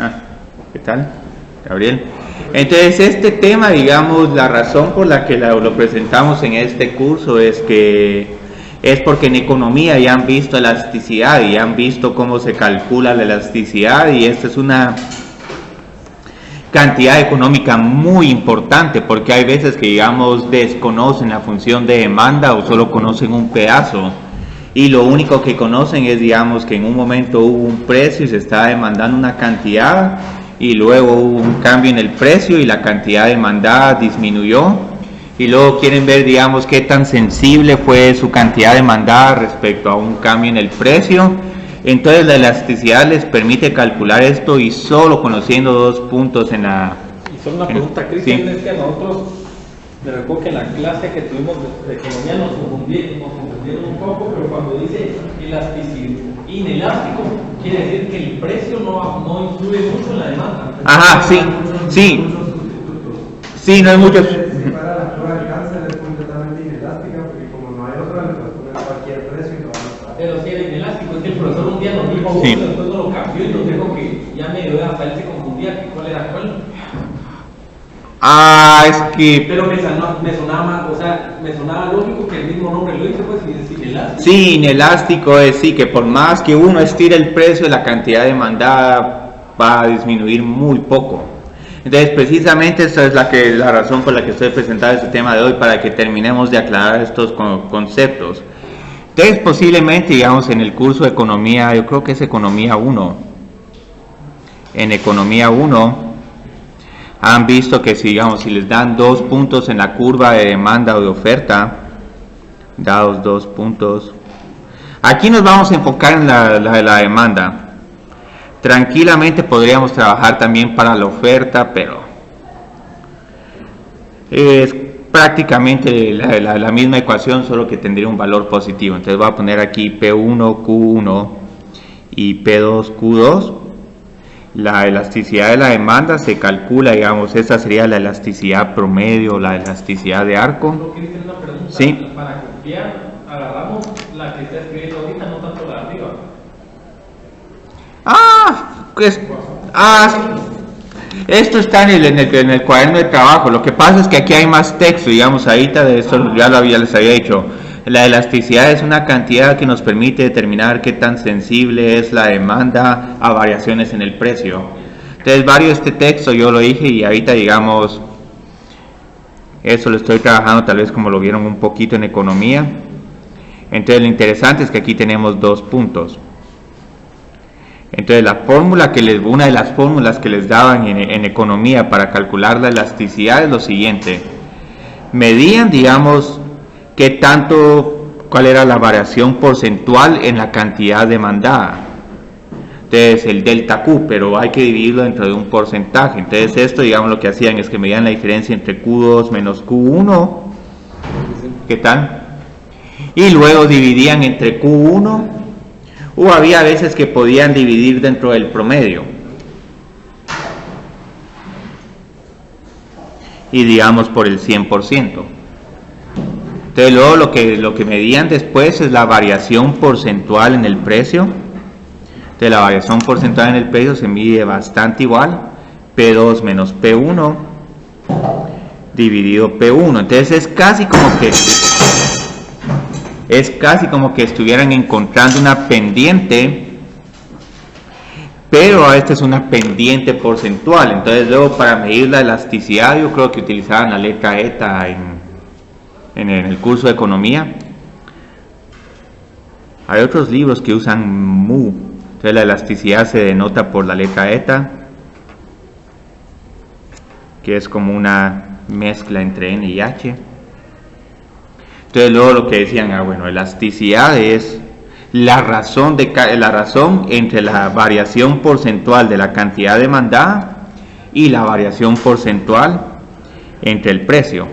Ah, ¿qué tal, Gabriel? Entonces, este tema, digamos, la razón por la que lo presentamos en este curso es porque en economía ya han visto elasticidad y han visto cómo se calcula la elasticidad, y esta es una cantidad económica muy importante, porque hay veces que, digamos, desconocen la función de demanda o solo conocen un pedazo, y lo único que conocen es, digamos, que en un momento hubo un precio y se estaba demandando una cantidad, y luego hubo un cambio en el precio y la cantidad demandada disminuyó, y luego quieren ver, digamos, qué tan sensible fue su cantidad demandada respecto a un cambio en el precio. Entonces la elasticidad les permite calcular esto, y solo conociendo dos puntos en la... Y solo una pregunta, Cristian, sí. es que a nosotros, me recuerdo que en la clase que tuvimos de economía nos confundieron un poco, pero cuando dice elasticidad, inelástico, quiere decir que el precio no influye mucho en la demanda. Ajá, sí, sí. Sí, no hay muchos... Si para la prueba de cáncer es completamente inelástica, porque como no hay otra, le puedes poner cualquier precio y no va a estar. Pero si era inelástico, es que el profesor un día nos dijo sí. uno, después no lo cambió y nos dijo que ya medio hasta él se confundía que cuál era cuál. Ah, es que... Pero me sonaba mal, o sea, me sonaba lógico que el mismo nombre lo dice, pues, y es inelástico. Sí, inelástico es sí, que por más que uno estire el precio, la cantidad demandada va a disminuir muy poco. Entonces, precisamente esa es la razón por la que estoy presentando este tema de hoy, para que terminemos de aclarar estos conceptos. Entonces, posiblemente, digamos, en el curso de economía, yo creo que es economía 1. En economía 1 han visto que si les dan 2 puntos en la curva de demanda o de oferta, dados 2 puntos, aquí nos vamos a enfocar en la demanda. Tranquilamente podríamos trabajar también para la oferta, pero es prácticamente la misma ecuación, solo que tendría un valor positivo. Entonces voy a poner aquí P1, Q1 y P2, Q2. La elasticidad de la demanda se calcula, digamos, esa sería la elasticidad promedio, la elasticidad de arco. ¿No quieres tener una pregunta? Sí. Para copiar, agarramos la que está escribiendo ahorita, no tanto la de arriba. Esto está en el cuaderno de trabajo. Lo que pasa es que aquí hay más texto, digamos, ahorita de esto ya les había dicho. La elasticidad es una cantidad que nos permite determinar qué tan sensible es la demanda a variaciones en el precio. Entonces, varios de este texto yo lo dije, y ahorita, digamos, eso lo estoy trabajando tal vez como lo vieron un poquito en economía. Entonces, lo interesante es que aquí tenemos 2 puntos. Entonces, una de las fórmulas que les daban en economía para calcular la elasticidad es lo siguiente. Medían, digamos, cuál era la variación porcentual en la cantidad demandada. Entonces, el delta Q, pero hay que dividirlo dentro de un porcentaje. Entonces, esto, digamos, lo que hacían es que medían la diferencia entre Q2 menos Q1. ¿Qué tal? Y luego dividían entre Q1. O había veces que podían dividir dentro del promedio. Y digamos por el 100%. Entonces luego lo que medían después es la variación porcentual en el precio. Entonces la variación porcentual en el precio se mide bastante igual. P2 menos P1 dividido P1. Entonces es casi como que estuvieran encontrando una pendiente, pero esta es una pendiente porcentual. Entonces luego, para medir la elasticidad, yo creo que utilizaban la letra eta en el curso de economía. Hay otros libros que usan mu. Entonces la elasticidad se denota por la letra eta, que es como una mezcla entre N y H. Entonces luego lo que decían, elasticidad es la razón entre la variación porcentual de la cantidad demandada y la variación porcentual entre el precio.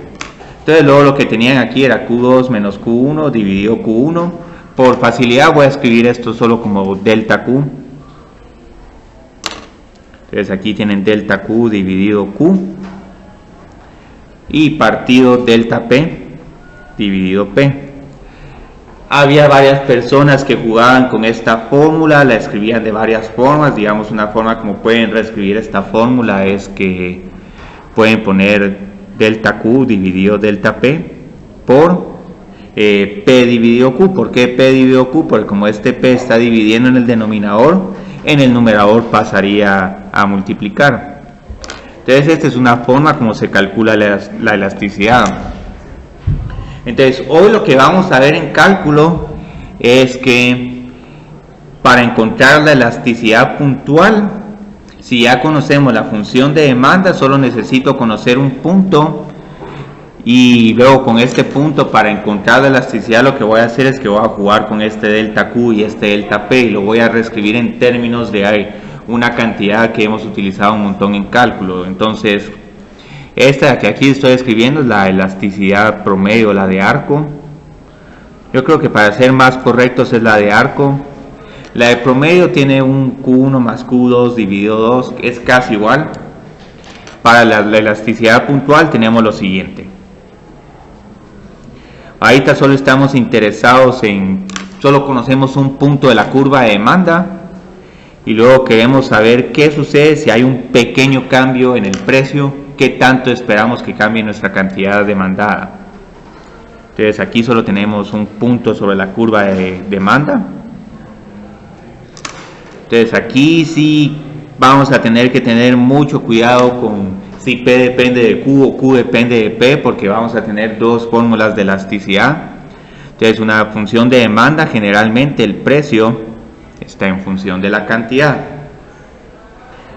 Entonces luego lo que tenían aquí era Q2 menos Q1 dividido Q1. Por facilidad voy a escribir esto solo como delta Q. Entonces aquí tienen delta Q dividido Q y partido delta P dividido P. Había varias personas que jugaban con esta fórmula, la escribían de varias formas. Digamos, una forma como pueden reescribir esta fórmula es que pueden poner delta Q dividido delta P por P dividido Q. ¿Por qué P dividido Q? Porque como este P está dividiendo en el denominador, en el numerador pasaría a multiplicar. Entonces esta es una forma como se calcula la elasticidad. Entonces hoy lo que vamos a ver en cálculo es que para encontrar la elasticidad puntual, si ya conocemos la función de demanda, solo necesito conocer un punto. Y luego con este punto, para encontrar la elasticidad, lo que voy a hacer es que voy a jugar con este delta Q y este delta P y lo voy a reescribir en términos de una cantidad que hemos utilizado un montón en cálculo. Entonces, esta que aquí estoy escribiendo es la elasticidad promedio, la de arco. Yo creo que para ser más correctos es la de arco. La de promedio tiene un Q1 más Q2 dividido 2, es casi igual. Para la elasticidad puntual tenemos lo siguiente. Ahorita solo estamos interesados solo conocemos un punto de la curva de demanda y luego queremos saber qué sucede si hay un pequeño cambio en el precio, qué tanto esperamos que cambie nuestra cantidad demandada. Entonces aquí solo tenemos un punto sobre la curva de demanda. Entonces aquí sí vamos a tener que tener mucho cuidado con si P depende de Q o Q depende de P, porque vamos a tener dos fórmulas de elasticidad. Entonces una función de demanda, generalmente el precio está en función de la cantidad.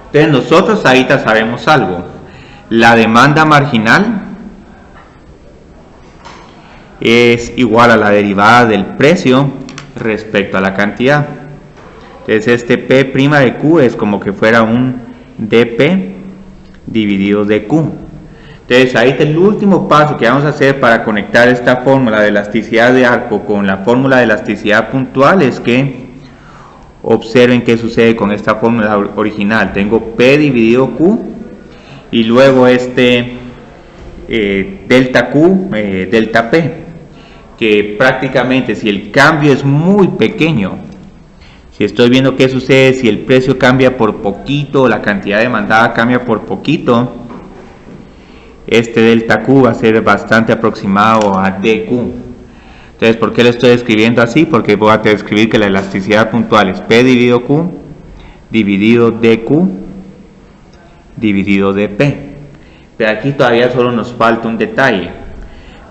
Entonces nosotros ahorita sabemos algo. La demanda marginal es igual a la derivada del precio respecto a la cantidad. Entonces este P' de Q es como que fuera un dP dividido de Q. Entonces ahí está el último paso que vamos a hacer para conectar esta fórmula de elasticidad de arco con la fórmula de elasticidad puntual, es que observen qué sucede con esta fórmula original. Tengo P dividido Q y luego este delta Q, delta P, que prácticamente si el cambio es muy pequeño, si estoy viendo qué sucede si el precio cambia por poquito, la cantidad demandada cambia por poquito, este delta Q va a ser bastante aproximado a dQ. Entonces, ¿por qué lo estoy escribiendo así? Porque voy a escribir que la elasticidad puntual es P dividido Q dividido dQ dividido dP. Pero aquí todavía solo nos falta un detalle.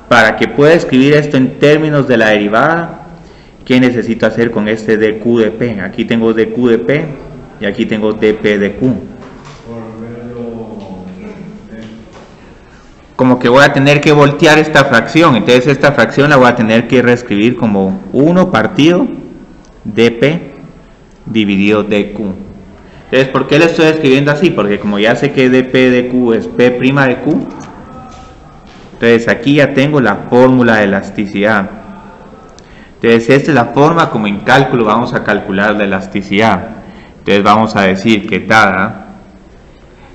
Para que pueda escribir esto en términos de la derivada, ¿qué necesito hacer con este dQ dP? Aquí tengo dQ dP y aquí tengo dP dQ. Como que voy a tener que voltear esta fracción, entonces esta fracción la voy a tener que reescribir como 1 partido dP dividido dQ. Entonces, ¿por qué lo estoy escribiendo así? Porque como ya sé que dP dQ es P' de Q, entonces aquí ya tengo la fórmula de elasticidad. Entonces esta es la forma como en cálculo vamos a calcular la elasticidad. Entonces vamos a decir que dada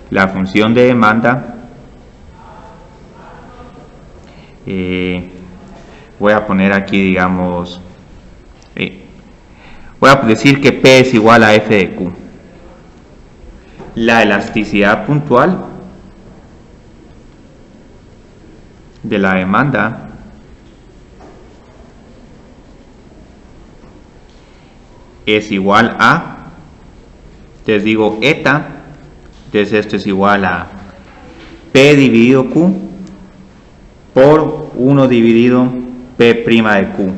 la función de demanda, voy a poner aquí, digamos, voy a decir que P es igual a F de Q. La elasticidad puntual de la demanda es igual a, entonces digo eta, entonces esto es igual a P dividido Q por 1 dividido P' de Q.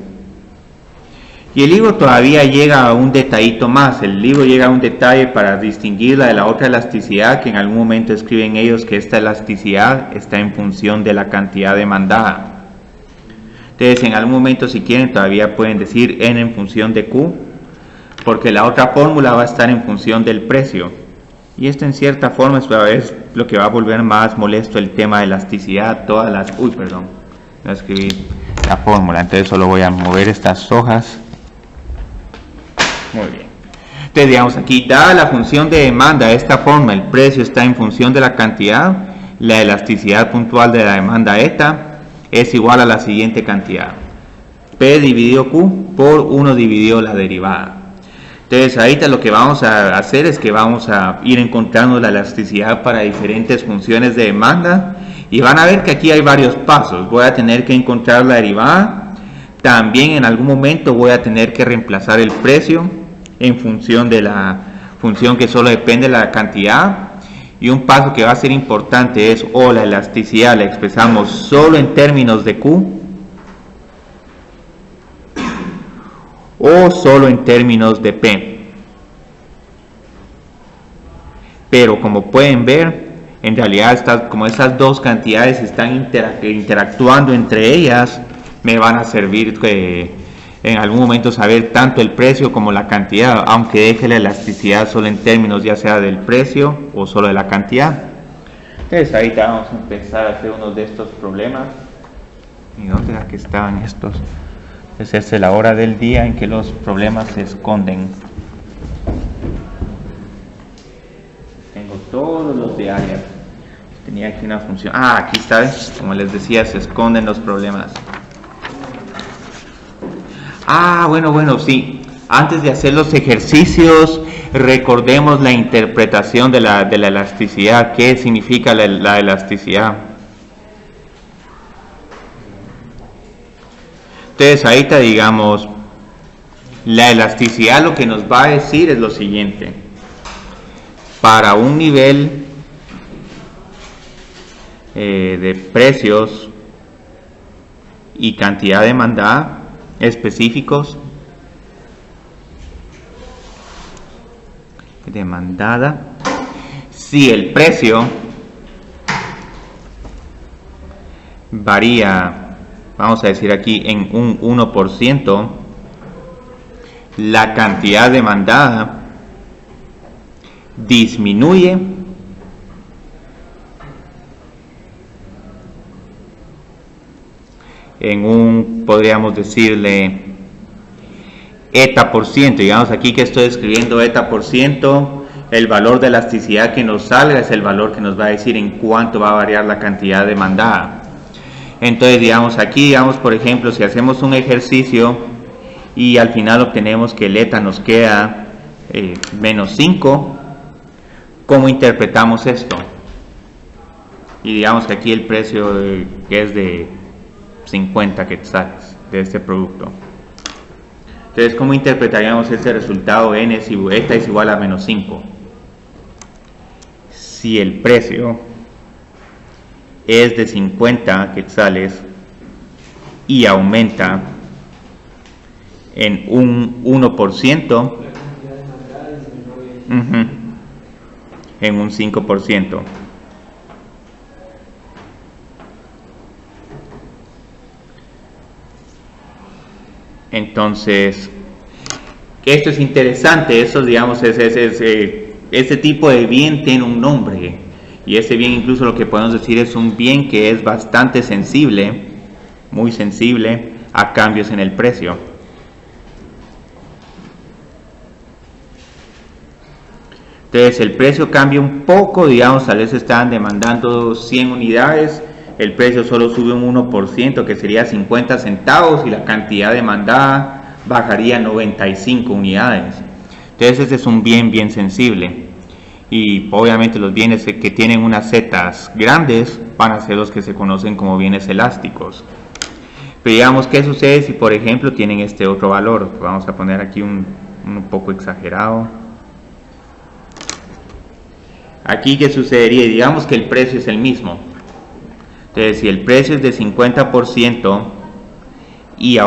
Y el libro todavía llega a un detallito más. El libro llega a un detalle para distinguirla de la otra elasticidad, que en algún momento escriben ellos que esta elasticidad está en función de la cantidad demandada. Entonces en algún momento, si quieren, todavía pueden decir N en función de Q, porque la otra fórmula va a estar en función del precio. Y esto en cierta forma es lo que va a volver más molesto el tema de elasticidad. Todas las... Uy, perdón, no escribí la fórmula, entonces solo voy a mover estas hojas. Muy bien. Entonces digamos aquí, dada la función de demanda de esta forma, el precio está en función de la cantidad, la elasticidad puntual de la demanda eta es igual a la siguiente cantidad. P dividido Q por 1 dividido la derivada. Entonces ahorita lo que vamos a hacer es que vamos a ir encontrando la elasticidad para diferentes funciones de demanda y van a ver que aquí hay varios pasos. Voy a tener que encontrar la derivada, también en algún momento voy a tener que reemplazar el precio en función de la función que solo depende de la cantidad, y un paso que va a ser importante es la elasticidad la expresamos solo en términos de Q o solo en términos de P. Pero como pueden ver, en realidad como estas dos cantidades están interactuando entre ellas, me van a servir en algún momento saber tanto el precio como la cantidad, aunque deje la elasticidad solo en términos ya sea del precio o solo de la cantidad. Entonces ahorita vamos a empezar a hacer uno de estos problemas. ¿Y dónde era que estaban estos? Esa es la hora del día en que los problemas se esconden. Tengo todos los de área. Tenía aquí una función. Aquí está, como les decía, se esconden los problemas. Bueno, sí. Antes de hacer los ejercicios, recordemos la interpretación de la elasticidad. ¿Qué significa la elasticidad? Entonces ahorita digamos, la elasticidad lo que nos va a decir es lo siguiente: para un nivel de precios y cantidad demandada específicos, si el precio varía, vamos a decir aquí, en un 1%, la cantidad demandada disminuye en un, podríamos decirle, eta por ciento. Digamos aquí que estoy escribiendo eta por ciento, el valor de elasticidad que nos salga es el valor que nos va a decir en cuánto va a variar la cantidad demandada. Entonces digamos aquí, por ejemplo, si hacemos un ejercicio y al final obtenemos que el eta nos queda menos 5, ¿cómo interpretamos esto? Y digamos que aquí el precio que es de 50 quetzales de este producto. Entonces, ¿cómo interpretaríamos este resultado? Eta es igual a menos 5. Si el precio es de 50 quetzales y aumenta en un 1%, en un 5%. Entonces, esto es interesante. Esto, digamos, este tipo de bien tiene un nombre, y ese bien incluso lo que podemos decir es un bien que es bastante sensible, muy sensible a cambios en el precio. Entonces el precio cambia un poco, digamos, tal vez estaban demandando 100 unidades, el precio solo sube un 1%, que sería 50 centavos, y la cantidad demandada bajaría 95 unidades. Entonces este es un bien bien sensible, y obviamente los bienes que tienen unas zetas grandes van a ser los que se conocen como bienes elásticos. Pero digamos, ¿qué sucede si por ejemplo tienen este otro valor? Vamos a poner aquí un poco exagerado. Aquí, ¿qué sucedería? Digamos que el precio es el mismo. Entonces, si el precio es de 50% y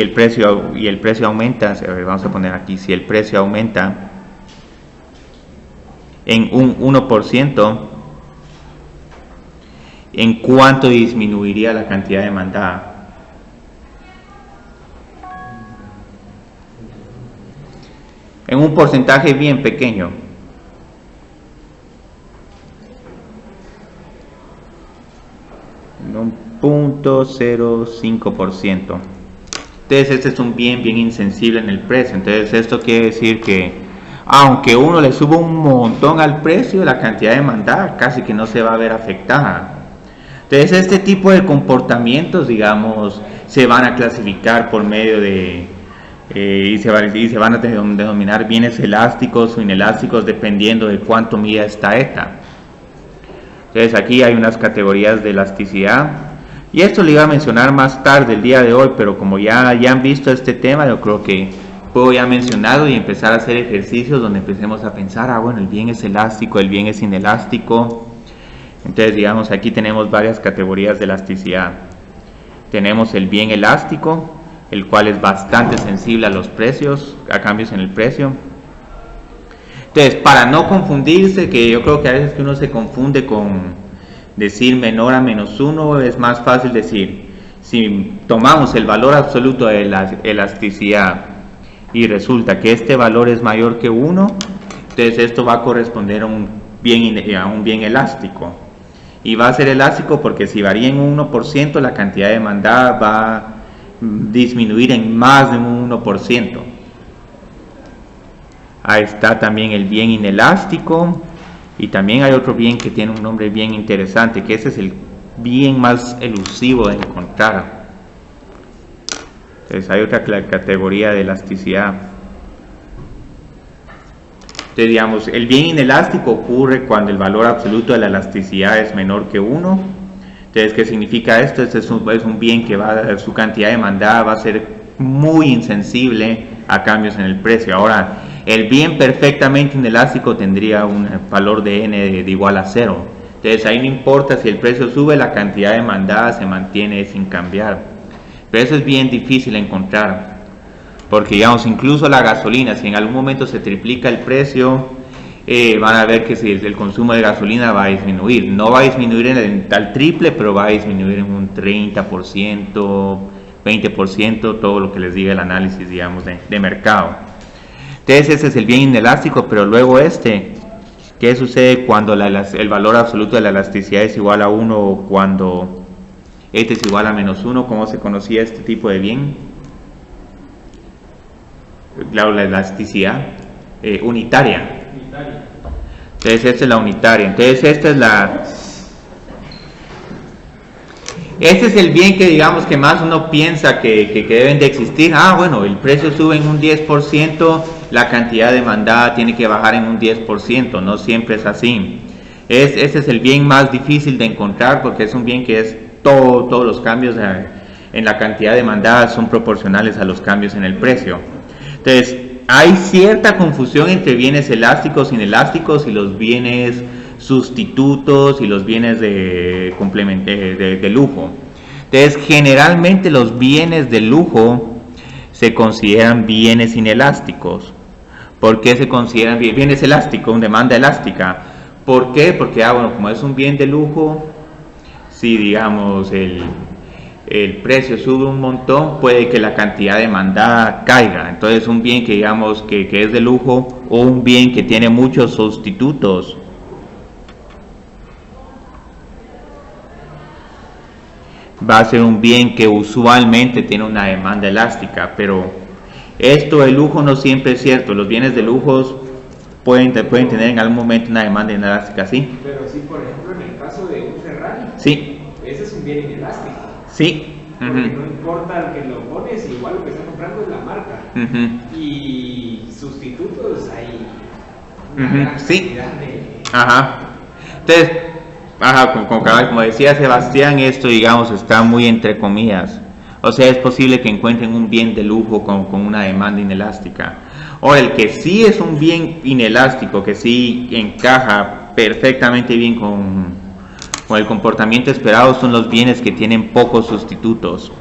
el precio aumenta, vamos a poner aquí, si el precio aumenta en un 1%, ¿en cuánto disminuiría la cantidad demandada? En un porcentaje bien pequeño. Un 0.05%. Entonces este es un bien bien insensible en el precio. Entonces esto quiere decir que aunque uno le suba un montón al precio, la cantidad demandada casi que no se va a ver afectada. Entonces este tipo de comportamientos, digamos, se van a clasificar por medio de y se van a denominar bienes elásticos o inelásticos dependiendo de cuánto mida esta eta. Entonces aquí hay unas categorías de elasticidad y esto lo iba a mencionar más tarde el día de hoy, pero como ya han visto este tema, yo creo que puedo ya mencionarlo y empezar a hacer ejercicios donde empecemos a pensar, bueno, el bien es elástico, el bien es inelástico. Entonces digamos aquí tenemos varias categorías de elasticidad. Tenemos el bien elástico, el cual es bastante sensible a los precios, a cambios en el precio. Entonces, para no confundirse, que yo creo que a veces que uno se confunde con decir menor a menos 1, es más fácil decir, si tomamos el valor absoluto de la elasticidad y resulta que este valor es mayor que 1, entonces esto va a corresponder a un bien elástico. Y va a ser elástico porque si varía en un 1%, la cantidad demandada va a disminuir en más de un 1%. Ahí está también el bien inelástico, y también hay otro bien que tiene un nombre bien interesante, que ese es el bien más elusivo de encontrar. Entonces hay otra categoría de elasticidad. Entonces digamos, el bien inelástico ocurre cuando el valor absoluto de la elasticidad es menor que 1. Entonces, ¿qué significa esto? Este es un bien que su cantidad demandada va a ser muy insensible a cambios en el precio. Ahora, el bien perfectamente inelástico tendría un valor de n de igual a 0. Entonces, ahí no importa si el precio sube, la cantidad demandada se mantiene sin cambiar. Pero eso es bien difícil de encontrar. Porque, digamos, incluso la gasolina, si en algún momento se triplica el precio, van a ver que si el consumo de gasolina va a disminuir. No va a disminuir al triple, pero va a disminuir en un 30%, 20%, todo lo que les diga el análisis, digamos, de mercado. Entonces ese es el bien inelástico, pero luego ¿qué sucede cuando el valor absoluto de la elasticidad es igual a 1 o cuando este es igual a menos 1? ¿Cómo se conocía este tipo de bien? Claro, la elasticidad unitaria. Entonces esta es la unitaria. Entonces este es el bien que digamos que más uno piensa que deben de existir. Bueno, el precio sube en un 10%, la cantidad demandada tiene que bajar en un 10%, no siempre es así. Ese es el bien más difícil de encontrar porque es un bien que es todos los cambios en la cantidad demandada son proporcionales a los cambios en el precio. Entonces, hay cierta confusión entre bienes elásticos, inelásticos y los bienes sustitutos y los bienes de lujo. Entonces, generalmente los bienes de lujo se consideran bienes inelásticos. ¿Por qué se consideran bienes elásticos, demanda elástica? ¿Por qué? Porque, bueno, como es un bien de lujo, si digamos el precio sube un montón, puede que la cantidad demandada caiga. Entonces un bien que digamos que es de lujo o un bien que tiene muchos sustitutos va a ser un bien que usualmente tiene una demanda elástica, pero esto de lujo no siempre es cierto. Los bienes de lujo pueden tener en algún momento una demanda inelástica, ¿sí? Pero sí, por ejemplo, en el caso de un Ferrari, sí, ese es un bien inelástico. Sí. Porque no importa el que lo pones, igual lo que está comprando es la marca. Y sustitutos hay una gran cantidad de... Entonces, como decía Sebastián, esto digamos está muy entre comillas. O sea, es posible que encuentren un bien de lujo con una demanda inelástica. O el que sí es un bien inelástico, que sí encaja perfectamente bien con el comportamiento esperado, son los bienes que tienen pocos sustitutos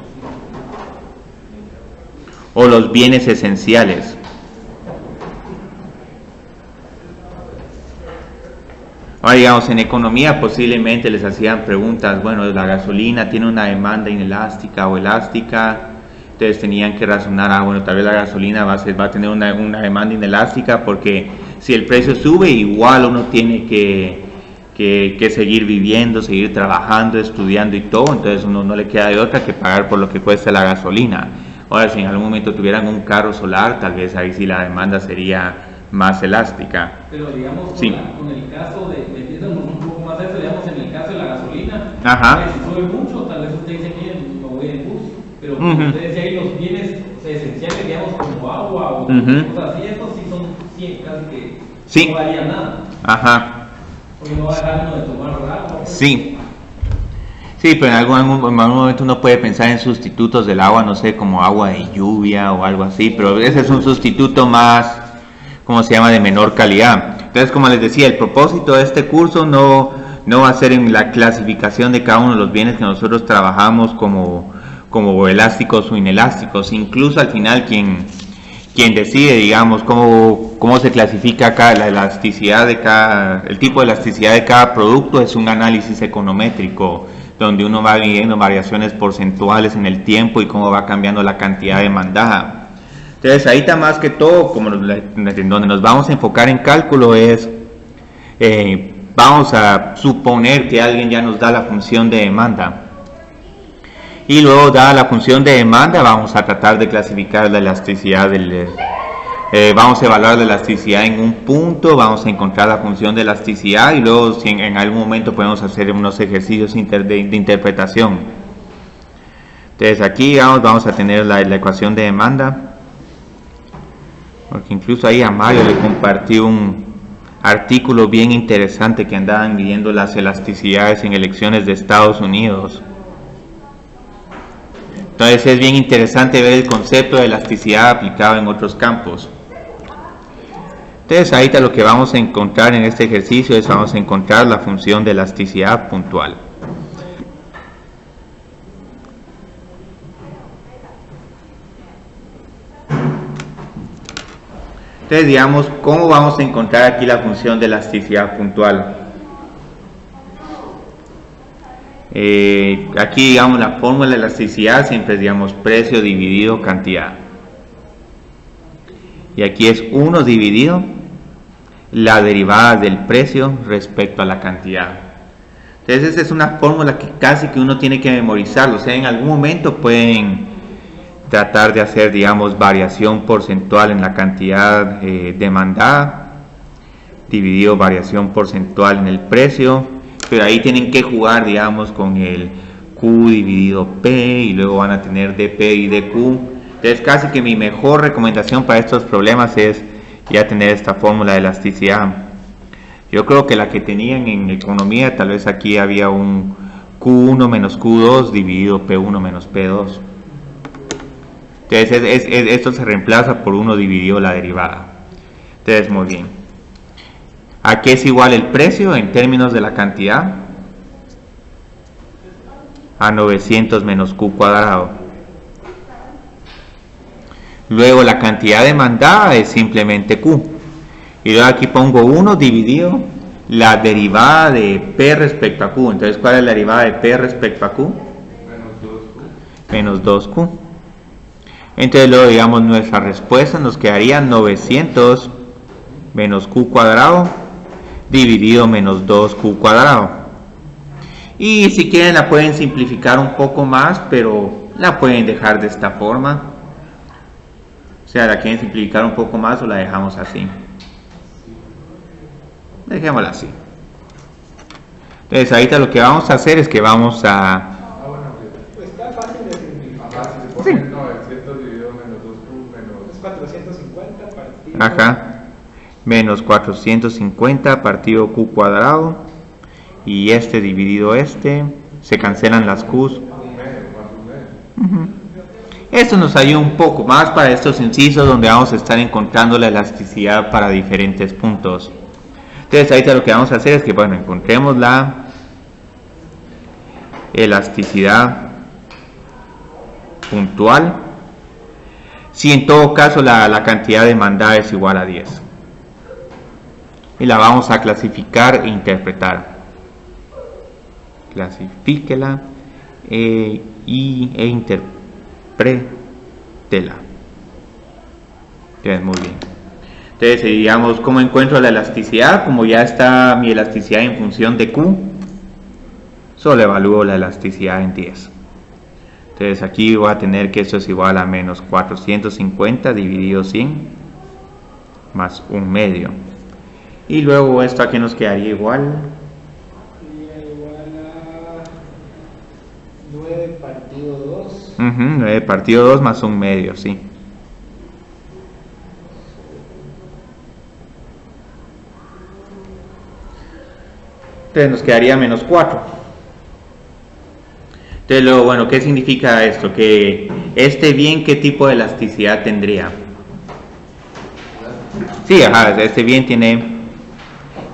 o los bienes esenciales. Ahora digamos, en economía posiblemente les hacían preguntas, bueno, la gasolina tiene una demanda inelástica o elástica, entonces tenían que razonar, bueno, tal vez la gasolina va a tener una demanda inelástica porque si el precio sube, igual uno tiene que seguir viviendo, seguir trabajando, estudiando y todo, entonces uno no le queda de otra que pagar por lo que cuesta la gasolina. Ahora, si en algún momento tuvieran un carro solar, tal vez ahí sí la demanda sería más elástica. Pero digamos, con el caso metiéndonos un poco más a eso, digamos, en el caso de la gasolina, si sube mucho, tal vez usted dice, miren, me voy en bus, Pero como usted decía ahí, los bienes, o sea, esenciales, digamos, como agua o cosas así, estos sí son 100, casi que no varía nada. Ajá. Porque no va a dejar uno de tomar agua. Pues. Sí. Sí, pero en algún momento uno puede pensar en sustitutos del agua, no sé, como agua de lluvia o algo así, pero ese es un sustituto más, ¿cómo se llama?, de menor calidad. Entonces, como les decía, el propósito de este curso no va a ser en la clasificación de cada uno de los bienes que nosotros trabajamos como elásticos o inelásticos. Incluso al final quien decide, digamos, cómo se clasifica acá la elasticidad de el tipo de elasticidad de cada producto es un análisis econométrico, donde uno va midiendo variaciones porcentuales en el tiempo y cómo va cambiando la cantidad demandada. Entonces ahí está más que todo, como donde nos vamos a enfocar en cálculo es, vamos a suponer que alguien ya nos da la función de demanda. Y luego, dada la función de demanda, vamos a tratar de clasificar la elasticidad vamos a evaluar la elasticidad en un punto, vamos a encontrar la función de elasticidad y luego si en algún momento podemos hacer unos ejercicios de interpretación. Entonces aquí vamos a tener la ecuación de demanda, porque incluso ahí a Mario le compartí un artículo bien interesante que andaban midiendo las elasticidades en elecciones de Estados Unidos. Entonces es bien interesante ver el concepto de elasticidad aplicado en otros campos. Entonces ahorita lo que vamos a encontrar en este ejercicio es vamos a encontrar la función de elasticidad puntual. Entonces digamos, ¿cómo vamos a encontrar aquí la función de elasticidad puntual? Aquí digamos la fórmula de elasticidad siempre es digamos precio dividido cantidad y aquí es 1 dividido la derivada del precio respecto a la cantidad. Entonces esa es una fórmula que casi que uno tiene que memorizarlo, o sea, en algún momento pueden tratar de hacer digamos variación porcentual en la cantidad demandada dividido variación porcentual en el precio, pero ahí tienen que jugar digamos con el Q dividido P y luego van a tener dP y dQ. Entonces casi que mi mejor recomendación para estos problemas es ya tener esta fórmula de elasticidad. Yo creo que la que tenían en economía, tal vez aquí había un Q1 menos Q2 dividido P1 menos P2. Entonces esto se reemplaza por 1 dividido la derivada. Entonces muy bien. ¿A qué es igual el precio en términos de la cantidad? A 900 menos Q cuadrado. Luego la cantidad demandada es simplemente Q. Y luego aquí pongo 1 dividido la derivada de P respecto a Q. Entonces, ¿cuál es la derivada de P respecto a Q? Menos 2Q. Entonces luego digamos nuestra respuesta nos quedaría 900 menos Q cuadrado dividido menos 2Q cuadrado. Y si quieren la pueden simplificar un poco más, pero la pueden dejar de esta forma. O sea, la quieren simplificar un poco más o la dejamos así. Dejémosla así. Entonces ahorita lo que vamos a hacer es que vamos a... Pues está fácil de simplificar. Si se pone 900 dividido menos 2Q menos... Es 450 partido... Ajá. Menos 450 partido Q cuadrado. Y este dividido este. Se cancelan las Q's. Esto nos ayuda un poco más para estos incisos donde vamos a estar encontrando la elasticidad para diferentes puntos. Entonces ahorita lo que vamos a hacer es que, bueno, encontremos la elasticidad puntual si en todo caso la cantidad demandada es igual a 10. Y la vamos a clasificar e interpretar. Clasifíquela e interprétela. Entonces, muy bien. Entonces, digamos, ¿cómo encuentro la elasticidad? Como ya está mi elasticidad en función de Q, solo evalúo la elasticidad en 10. Entonces, aquí voy a tener que esto es igual a menos 450 dividido 100 más 1 medio. Y luego esto aquí nos quedaría igual. Sería igual a 9 partido 2. 9 partido 2 más 1 medio, sí. Entonces nos quedaría menos 4. Entonces luego, bueno, ¿qué significa esto? Que este bien, ¿qué tipo de elasticidad tendría? Sí, ajá, este bien tiene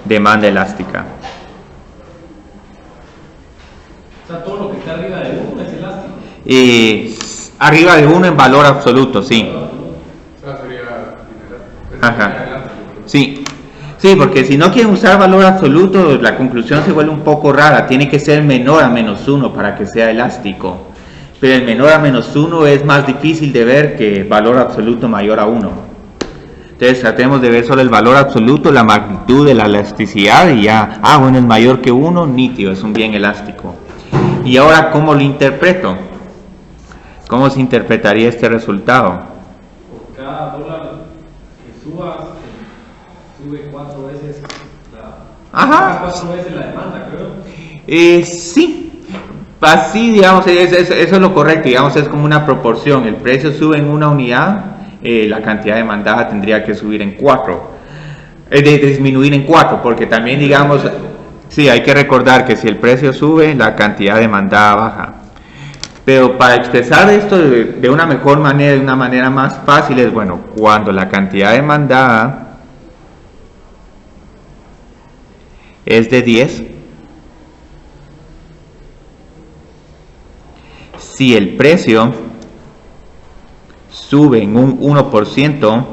demanda elástica. O sea, todo lo que está arriba de 1 es elástico. Arriba de 1 en valor absoluto, sí. O sea, sería Ajá. Sí. Sí, porque si no quieren usar valor absoluto, la conclusión se vuelve un poco rara. Tiene que ser menor a menos 1 para que sea elástico. Pero el menor a menos 1 es más difícil de ver que valor absoluto mayor a 1. Entonces tratemos de ver solo el valor absoluto, la magnitud de la elasticidad y ya, bueno, es mayor que 1, nítido, es un bien elástico. Y ahora, ¿cómo lo interpreto? ¿Cómo se interpretaría este resultado? Por cada dólar que subas, sube 4 veces Ajá. 4 veces la demanda, creo. Sí, así digamos, eso es lo correcto, digamos, es como una proporción. El precio sube en 1 unidad, la cantidad demandada tendría que subir en 4, disminuir en 4, porque también digamos, sí, hay que recordar que si el precio sube, la cantidad demandada baja. Pero para expresar esto de una mejor manera, de una manera más fácil, es bueno, cuando la cantidad demandada es de 10, si el precio sube en un 1%,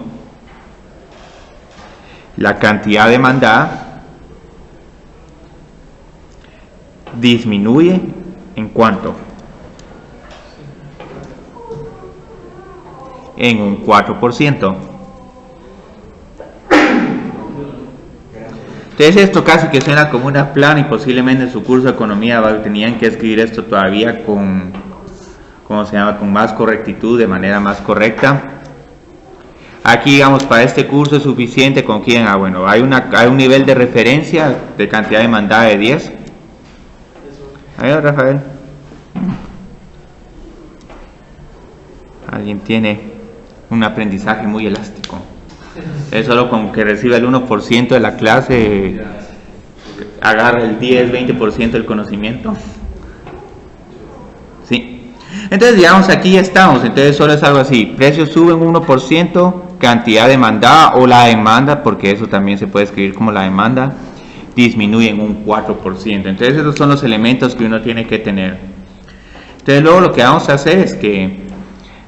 la cantidad demandada disminuye ¿en cuánto? En un 4%. Entonces esto casi que suena como una plana y posiblemente en su curso de economía tenían que escribir esto todavía con, ¿cómo se llama?, con más correctitud, de manera más correcta. Aquí, digamos, para este curso es suficiente con quién, bueno, hay un nivel de referencia de cantidad demandada de 10. A ver, Rafael. Alguien tiene un aprendizaje muy elástico. Es solo con que reciba el 1% de la clase, agarra el 10-20% del conocimiento. Sí. Entonces, digamos, aquí ya estamos. Entonces, solo es algo así: precio sube en 1%, cantidad demandada o la demanda, porque eso también se puede escribir como la demanda, disminuye en un 4%. Entonces, esos son los elementos que uno tiene que tener. Entonces, luego lo que vamos a hacer es que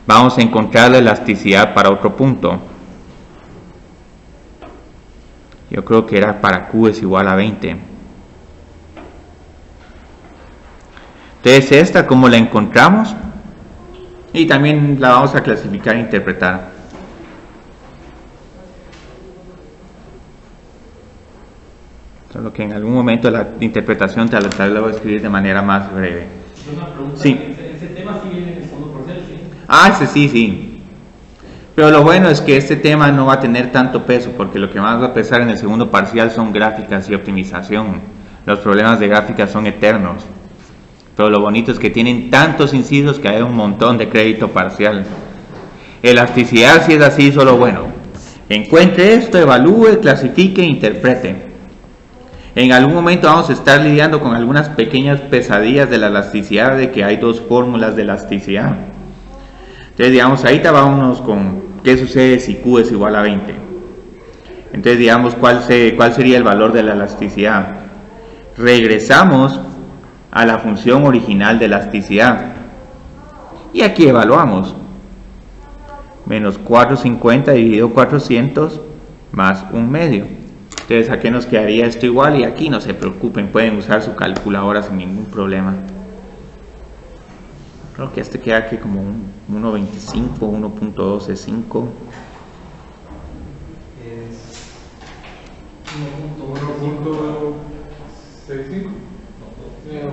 vamos a encontrar la elasticidad para otro punto. Yo creo que era para Q es igual a 20. Entonces esta, ¿cómo la encontramos? Y también la vamos a clasificar e interpretar. Solo que en algún momento la interpretación te la voy a escribir de manera más breve. Una pregunta, Sí. Ese tema sí viene en el segundo proceso, ¿sí? Ese sí. Pero lo bueno es que este tema no va a tener tanto peso, porque lo que más va a pesar en el segundo parcial son gráficas y optimización. Los problemas de gráficas son eternos. Pero lo bonito es que tienen tantos incisos que hay un montón de crédito parcial. Elasticidad, si es así, solo bueno, encuentre esto, evalúe, clasifique, interprete. En algún momento vamos a estar lidiando con algunas pequeñas pesadillas de la elasticidad, de que hay dos fórmulas de elasticidad. Entonces, digamos, ahorita vámonos con qué sucede si Q es igual a 20. Entonces, digamos, ¿cuál sería el valor de la elasticidad? Regresamos a la función original de elasticidad. Y aquí evaluamos. Menos 450 dividido 400 más 1 medio. Entonces, ¿a qué nos quedaría esto igual? Y aquí no se preocupen, pueden usar su calculadora sin ningún problema. Creo que este queda aquí como un 1.25, 1.125. Es 1.65.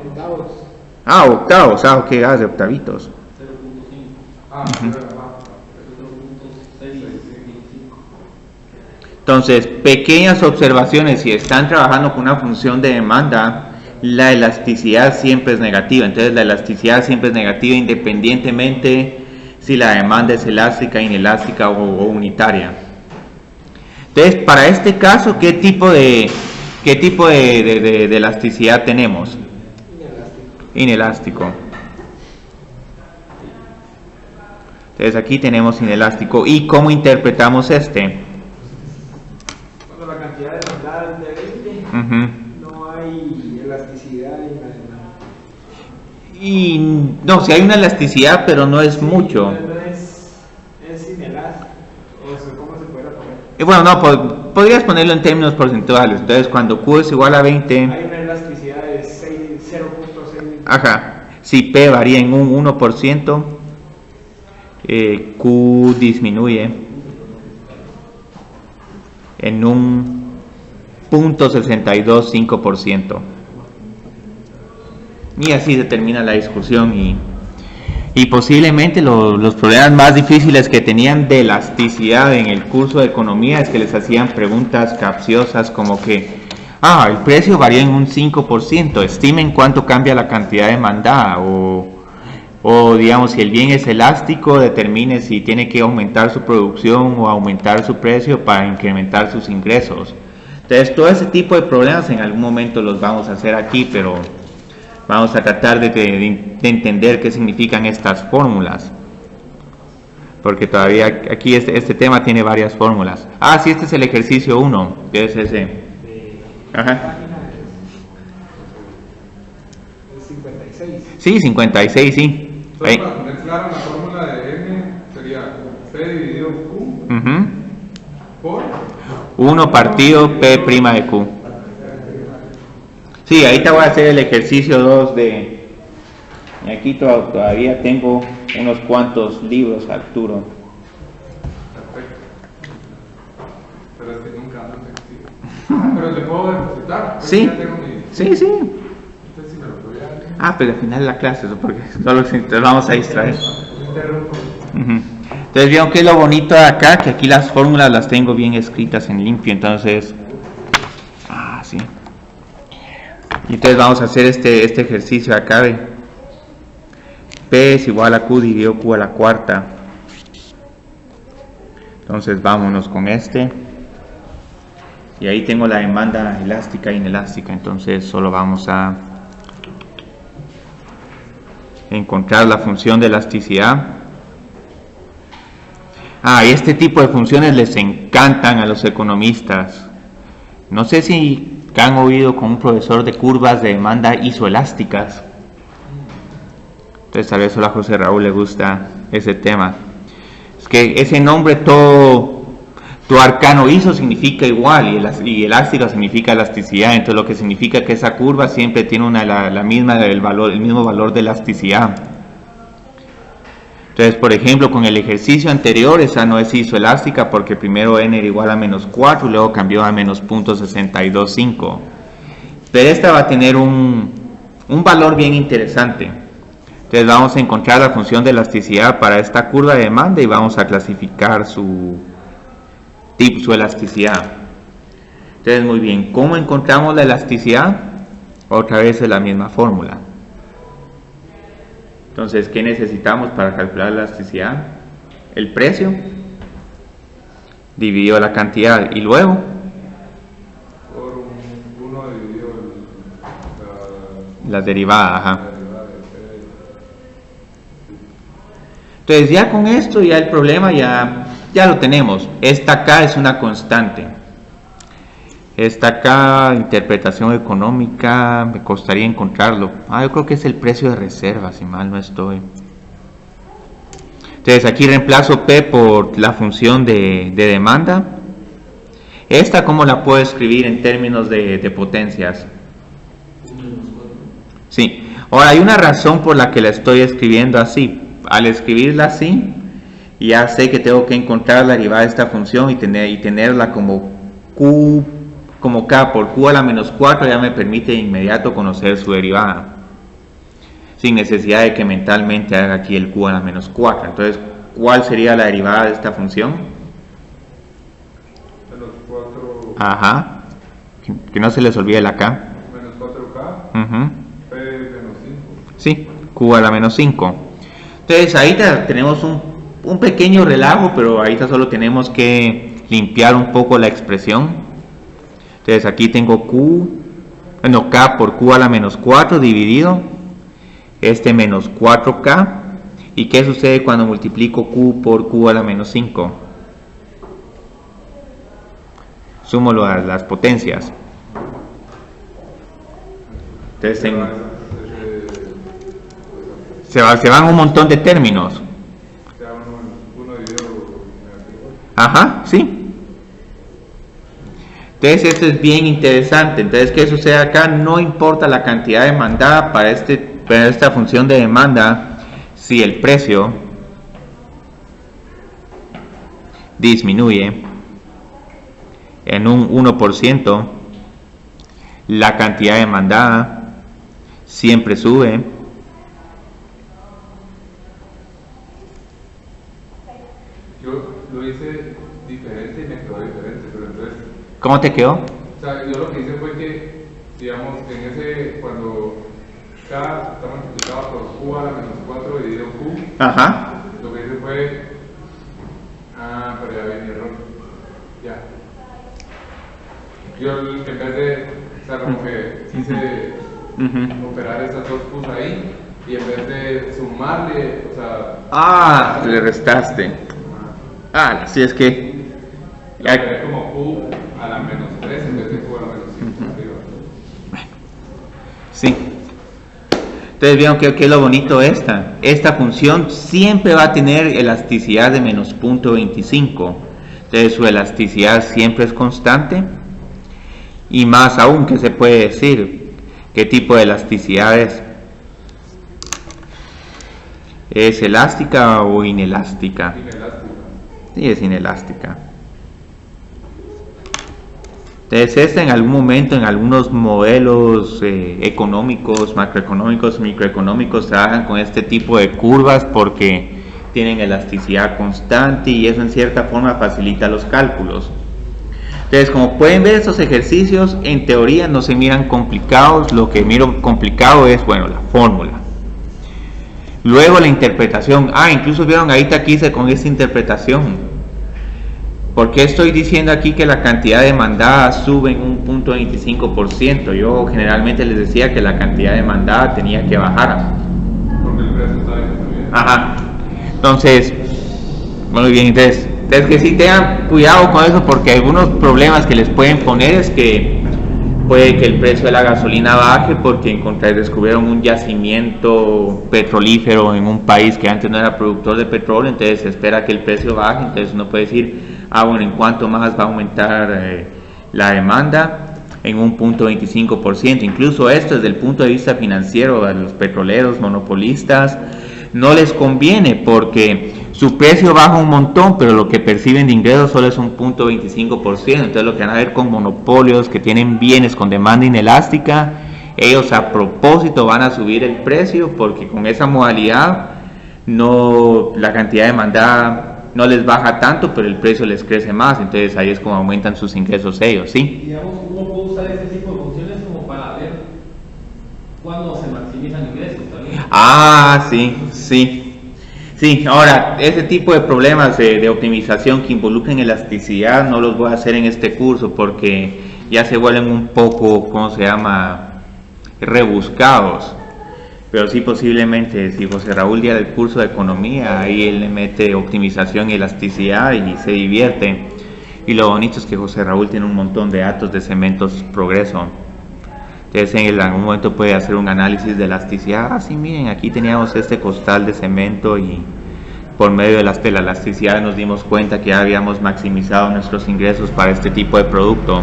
Octavos. Octavos, ok, de octavitos. 0.5. 0.625. Entonces, pequeñas observaciones: si están trabajando con una función de demanda, la elasticidad siempre es negativa. Entonces la elasticidad siempre es negativa independientemente si la demanda es elástica, inelástica o unitaria. Entonces, para este caso, ¿qué tipo de elasticidad tenemos? Inelástico. Entonces aquí tenemos inelástico. ¿Y cómo interpretamos este? Cuando la cantidad demandada es de 20, no hay elasticidad en la demanda. Y no, si hay una elasticidad, pero no es mucho. Es inelástico. O sea, ¿cómo se puede poner? Bueno, no, podrías ponerlo en términos porcentuales. Entonces, cuando Q es igual a 20... Hay una elasticidad de 0.6. Ajá. Si P varía en un 1%, Q disminuye en un 0.625%. Y así se termina la discusión y posiblemente los problemas más difíciles que tenían de elasticidad en el curso de economía es que les hacían preguntas capciosas como que el precio varía en un 5%, estimen cuánto cambia la cantidad demandada o digamos si el bien es elástico, determine si tiene que aumentar su producción o aumentar su precio para incrementar sus ingresos. Entonces todo ese tipo de problemas en algún momento los vamos a hacer aquí, pero vamos a tratar de entender qué significan estas fórmulas. Porque todavía aquí este tema tiene varias fórmulas. Sí, este es el ejercicio 1, que es ese. Ajá. 56. Sí, 56, sí. Entonces, para poner clara la fórmula de N, sería P dividido Q por 1 partido P' de Q. Sí, ahí te voy a hacer el ejercicio 2 de... Aquí todavía tengo unos cuantos libros, Arturo. Perfecto. Pero es que nunca andan ejercicio. Pero te puedo depositar. Sí, sí. Entonces, si me lo podría dar. Pero al final de la clase, porque solo nos vamos a distraer. Interrumpo. Entonces, vieron que es lo bonito de acá, que aquí las fórmulas las tengo bien escritas en limpio, entonces... sí. Y entonces vamos a hacer este ejercicio acá de P es igual a Q dividido Q a la cuarta. Entonces vámonos con este. Y ahí tengo la demanda elástica e inelástica. Entonces solo vamos a encontrar la función de elasticidad. Y este tipo de funciones les encantan a los economistas. No sé si han oído con un profesor de curvas de demanda isoelásticas. Entonces tal vez solo a José Raúl le gusta ese tema. Es que ese nombre todo arcano iso significa igual y elástico significa elasticidad. Entonces lo que significa que esa curva siempre tiene el mismo valor de elasticidad. Entonces, por ejemplo, con el ejercicio anterior, esa no es isoelástica porque primero n era igual a menos 4 y luego cambió a menos 0.625. Pero esta va a tener un valor bien interesante. Entonces vamos a encontrar la función de elasticidad para esta curva de demanda y vamos a clasificar su elasticidad. Entonces, muy bien, ¿cómo encontramos la elasticidad? Otra vez es la misma fórmula. Entonces, ¿qué necesitamos para calcular la elasticidad? El precio dividido la cantidad y luego Por 1 dividido la derivada. la derivada de P. Entonces ya con esto ya el problema ya lo tenemos. Esta acá es una constante. Esta acá, interpretación económica, me costaría encontrarlo. Yo creo que es el precio de reserva, si mal no estoy. Entonces aquí reemplazo P por la función de demanda. Esta, ¿cómo la puedo escribir en términos de potencias? Sí. Ahora, hay una razón por la que la estoy escribiendo así. Al escribirla así, ya sé que tengo que encontrar la derivada de esta función y tenerla como Q... Como K por Q a la menos 4 ya me permite de inmediato conocer su derivada sin necesidad de que mentalmente haga aquí el Q a la menos 4. Entonces, ¿cuál sería la derivada de esta función? Menos 4. Que no se les olvide la K. Menos 4K. P menos 5. Sí, Q a la menos 5. Entonces ahorita tenemos un pequeño relajo, pero ahorita solo tenemos que limpiar un poco la expresión. Entonces aquí tengo K por Q a la menos 4 dividido menos 4K. ¿Y qué sucede cuando multiplico Q por Q a la menos 5? Sumo las potencias. Entonces se van un montón de términos. Ajá, sí. Entonces esto es bien interesante. Entonces, ¿qué sucede acá? No importa la cantidad demandada para esta función de demanda, si el precio disminuye en un 1%, la cantidad demandada siempre sube. Yo lo hice diferente y me quedó diferente, pero entonces... ¿Cómo te quedó? O sea, yo lo que hice fue que, digamos, cuando K está multiplicado por Q a la menos 4 dividido Q, Ajá. lo que hice fue... pero ya vi mi error. Ya. Yo en vez de, o sea, como que quise operar estas dos Q's ahí, y en vez de sumarle, o sea... le restaste. Sí, es que... Lo operé como Q a la menos 3 en vez de Q a la menos 5 arriba. Bueno, sí. Entonces vieron que es lo bonito esta función siempre va a tener elasticidad de menos 0.25. Entonces su elasticidad siempre es constante. Y más aún, ¿qué se puede decir? ¿Qué tipo de elasticidad es? ¿Es elástica o inelástica? Inelástica. Sí, es inelástica. Entonces en algún momento en algunos modelos económicos, macroeconómicos, microeconómicos trabajan con este tipo de curvas porque tienen elasticidad constante y eso en cierta forma facilita los cálculos. Entonces, como pueden ver, estos ejercicios en teoría no se miran complicados. Lo que miro complicado es, bueno, la fórmula. Luego la interpretación. Incluso vieron ahorita aquí hice con esta interpretación. ¿Por qué estoy diciendo aquí que la cantidad demandada sube en un 0.25%? Yo generalmente les decía que la cantidad demandada tenía que bajar. Porque el precio está ahí también. Ajá. Entonces, muy bien, entonces que sí tengan cuidado con eso, porque algunos problemas que les pueden poner es que puede que el precio de la gasolina baje porque descubrieron un yacimiento petrolífero en un país que antes no era productor de petróleo, entonces se espera que el precio baje. Entonces uno puede decir, bueno, ¿en cuánto más va a aumentar la demanda? En un 0.25%. Incluso esto desde el punto de vista financiero a los petroleros monopolistas no les conviene porque su precio baja un montón, pero lo que perciben de ingresos solo es un 0.25%. Entonces lo que van a ver con monopolios que tienen bienes con demanda inelástica, ellos a propósito van a subir el precio porque con esa modalidad la cantidad demandada no les baja tanto, pero el precio les crece más. Entonces ahí es como aumentan sus ingresos ellos, ¿sí? Digamos, uno puede usar este tipo de funciones como para ver cuándo se maximizan ingresos también. Sí, ahora, ese tipo de problemas de optimización que involucren elasticidad no los voy a hacer en este curso porque ya se vuelven un poco, rebuscados. Pero sí, posiblemente, si José Raúl diera el curso de economía, ahí él le mete optimización y elasticidad y se divierte. Y lo bonito es que José Raúl tiene un montón de datos de cementos progreso. Entonces en algún momento puede hacer un análisis de elasticidad. Sí, miren, aquí teníamos este costal de cemento y por medio de la elasticidad nos dimos cuenta que ya habíamos maximizado nuestros ingresos para este tipo de producto.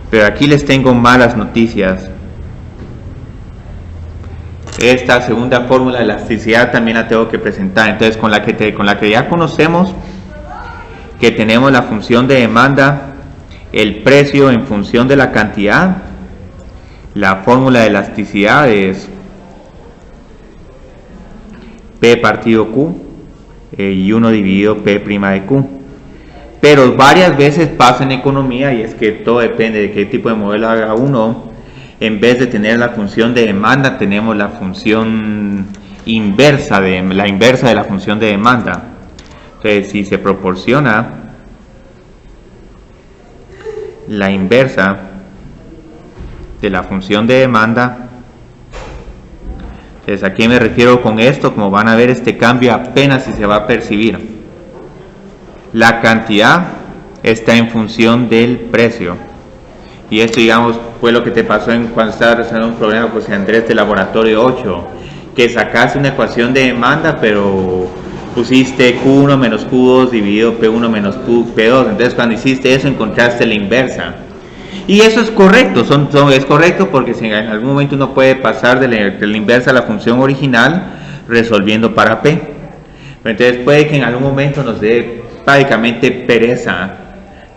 Pero aquí les tengo malas noticias. Esta segunda fórmula de elasticidad también la tengo que presentar. Entonces con la que ya conocemos que tenemos la función de demanda, el precio en función de la cantidad, la fórmula de elasticidad es P partido Q y 1 dividido P' de Q. Pero varias veces pasa en economía, y es que todo depende de qué tipo de modelo haga uno. En vez de tener la función de demanda, tenemos la función inversa, la inversa de la función de demanda. Entonces, si se proporciona la inversa de la función de demanda, entonces, ¿a qué me refiero con esto? Como van a ver, este cambio apenas si se va a percibir. La cantidad está en función del precio. Y esto, digamos, fue lo que te pasó cuando estabas resolviendo un problema, pues Andrés, de laboratorio 8, que sacaste una ecuación de demanda, pero pusiste Q1 menos Q2 dividido P1 menos P2. Entonces, cuando hiciste eso, encontraste la inversa. Y eso es correcto, es correcto porque si en algún momento uno puede pasar de la inversa a la función original resolviendo para P. Entonces puede que en algún momento nos dé prácticamente pereza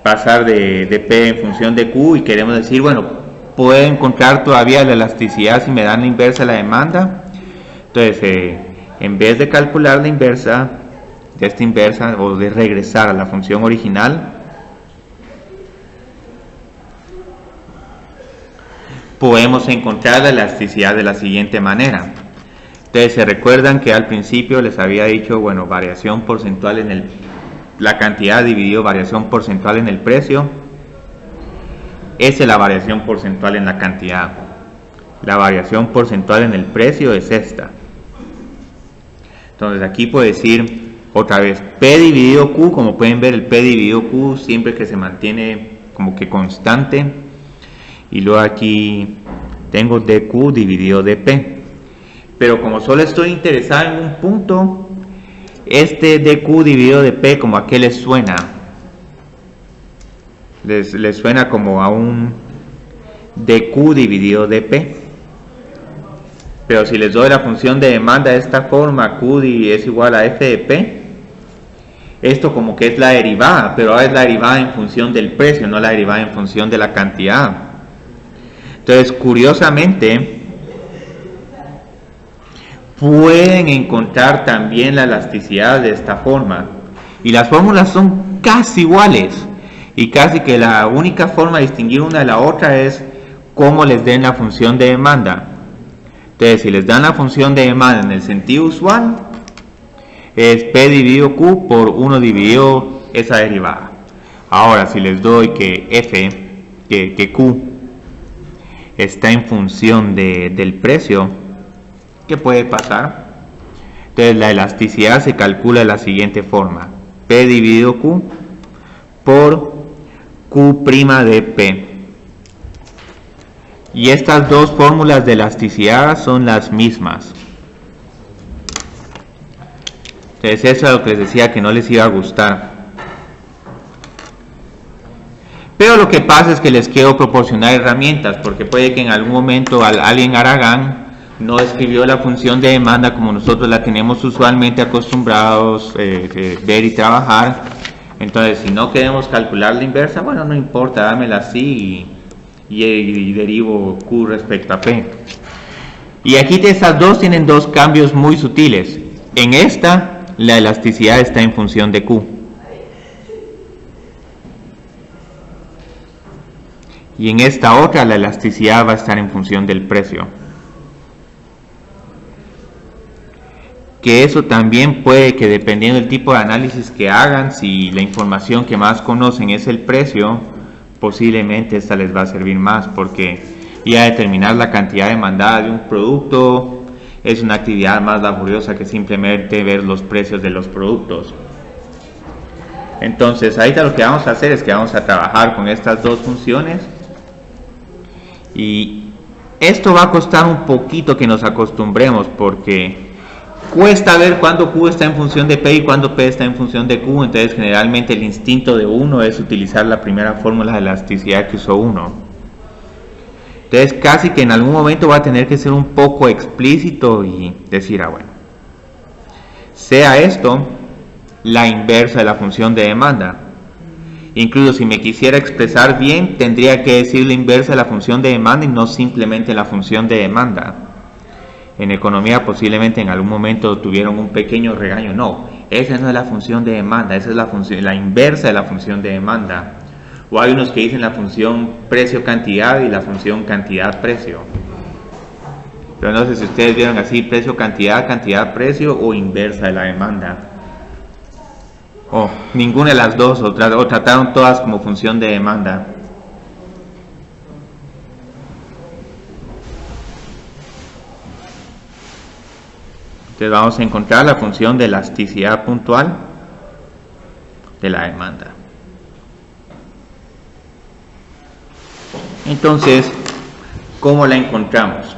pasar de P en función de Q y queremos decir, bueno, puedo encontrar todavía la elasticidad si me dan la inversa a la demanda. Entonces, en vez de calcular la inversa, de esta inversa o de regresar a la función original, podemos encontrar la elasticidad de la siguiente manera. Entonces, se recuerdan que al principio les había dicho, bueno, variación porcentual en la cantidad dividido variación porcentual en el precio. Esa es la variación porcentual en la cantidad. La variación porcentual en el precio es esta. Entonces, aquí puedo decir otra vez P dividido Q. Como pueden ver, el P dividido Q siempre que se mantiene como que constante. Y luego aquí tengo dQ dividido dP. Pero como solo estoy interesado en un punto, este dQ dividido dP, como a qué les suena. Les suena como a un dQ dividido dP. Pero si les doy la función de demanda de esta forma, Q es igual a F de P, esto como que es la derivada, pero ahora es la derivada en función del precio, no la derivada en función de la cantidad. Entonces, curiosamente, pueden encontrar también la elasticidad de esta forma. Y las fórmulas son casi iguales. Y casi que la única forma de distinguir una de la otra es cómo les den la función de demanda. Entonces, si les dan la función de demanda en el sentido usual, es P dividido Q por 1 dividido esa derivada. Ahora, si les doy que F, que Q está en función del precio, ¿qué puede pasar? Entonces la elasticidad se calcula de la siguiente forma: P dividido Q por Q' de P. Y estas dos fórmulas de elasticidad son las mismas. Entonces eso es lo que les decía que no les iba a gustar. Pero lo que pasa es que les quiero proporcionar herramientas, porque puede que en algún momento alguien Aragán no escribió la función de demanda como nosotros la tenemos usualmente acostumbrados ver y trabajar. Entonces, si no queremos calcular la inversa, bueno, no importa, dámela así y derivo Q respecto a P. Y aquí estas dos tienen dos cambios muy sutiles. En esta, la elasticidad está en función de Q. Y en esta otra, la elasticidad va a estar en función del precio. Que eso también puede que, dependiendo del tipo de análisis que hagan, si la información que más conocen es el precio, posiblemente esta les va a servir más, porque ir a determinar la cantidad demandada de un producto es una actividad más laboriosa que simplemente ver los precios de los productos. Entonces, ahorita lo que vamos a hacer es que vamos a trabajar con estas dos funciones. Y esto va a costar un poquito que nos acostumbremos, porque cuesta ver cuándo Q está en función de P y cuándo P está en función de Q. Entonces generalmente el instinto de uno es utilizar la primera fórmula de elasticidad que usó uno. Entonces casi que en algún momento va a tener que ser un poco explícito y decir, bueno, sea esto la inversa de la función de demanda. Incluso si me quisiera expresar bien, tendría que decir la inversa de la función de demanda y no simplemente la función de demanda. En economía posiblemente en algún momento tuvieron un pequeño regaño. No, esa no es la función de demanda, esa es la función, la inversa de la función de demanda. O hay unos que dicen la función precio-cantidad y la función cantidad-precio. Pero no sé si ustedes vieron así, precio-cantidad, cantidad-precio o inversa de la demanda. O ninguna de las dos, o trataron todas como función de demanda. Entonces vamos a encontrar la función de elasticidad puntual de la demanda. Entonces, ¿cómo la encontramos?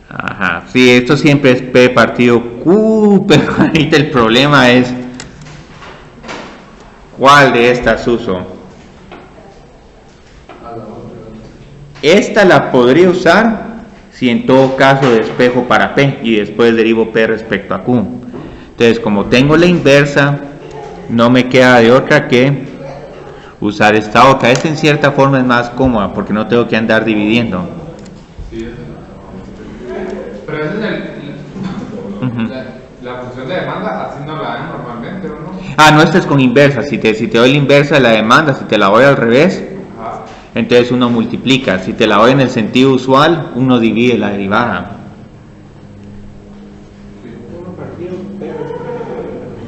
Ajá, sí, esto siempre es P partido Q, pero ahorita el problema es ¿cuál de estas uso? Esta la podría usar si en todo caso despejo para P y después derivo P respecto a Q. Entonces, como tengo la inversa, no me queda de otra que usar esta otra. Esta en cierta forma es más cómoda porque no tengo que andar dividiendo. Pero esa es la función de demanda, así no la dan normalmente, ¿o no? Ah, no, esta es con inversa. Si te doy la inversa de la demanda, si te la doy al revés, entonces uno multiplica. Si te la doy en el sentido usual, uno divide la derivada.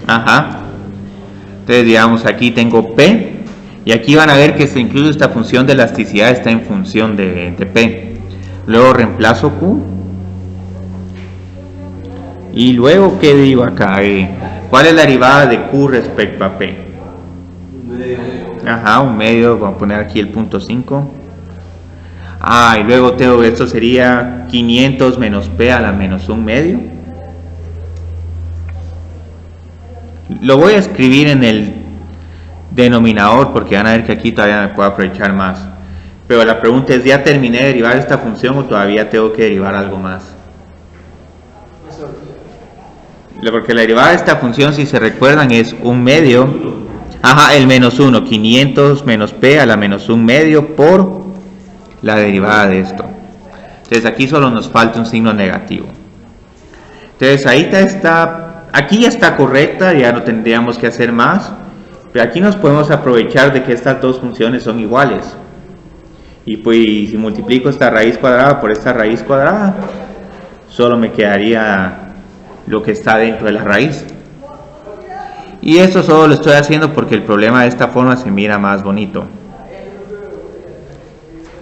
Ajá. Entonces digamos aquí tengo P y aquí van a ver que incluso esta función de elasticidad está en función de P. Luego reemplazo Q y luego ¿qué digo acá? ¿Cuál es la derivada de Q respecto a P? Ajá, un medio, vamos a poner aquí el punto 5. Ah, y luego tengo, esto sería 500 menos P a la menos un medio. Lo voy a escribir en el denominador porque van a ver que aquí todavía me puedo aprovechar más. Pero la pregunta es, ¿ya terminé de derivar esta función o todavía tengo que derivar algo más? Porque la derivada de esta función, si se recuerdan, es un medio. Ajá, el menos 1, 500 menos P a la menos un medio por la derivada de esto. Entonces aquí solo nos falta un signo negativo. Entonces ahí está, aquí ya está correcta, ya no tendríamos que hacer más. Pero aquí nos podemos aprovechar de que estas dos funciones son iguales. Y pues si multiplico esta raíz cuadrada por esta raíz cuadrada, solo me quedaría lo que está dentro de la raíz. Y esto solo lo estoy haciendo porque el problema de esta forma se mira más bonito.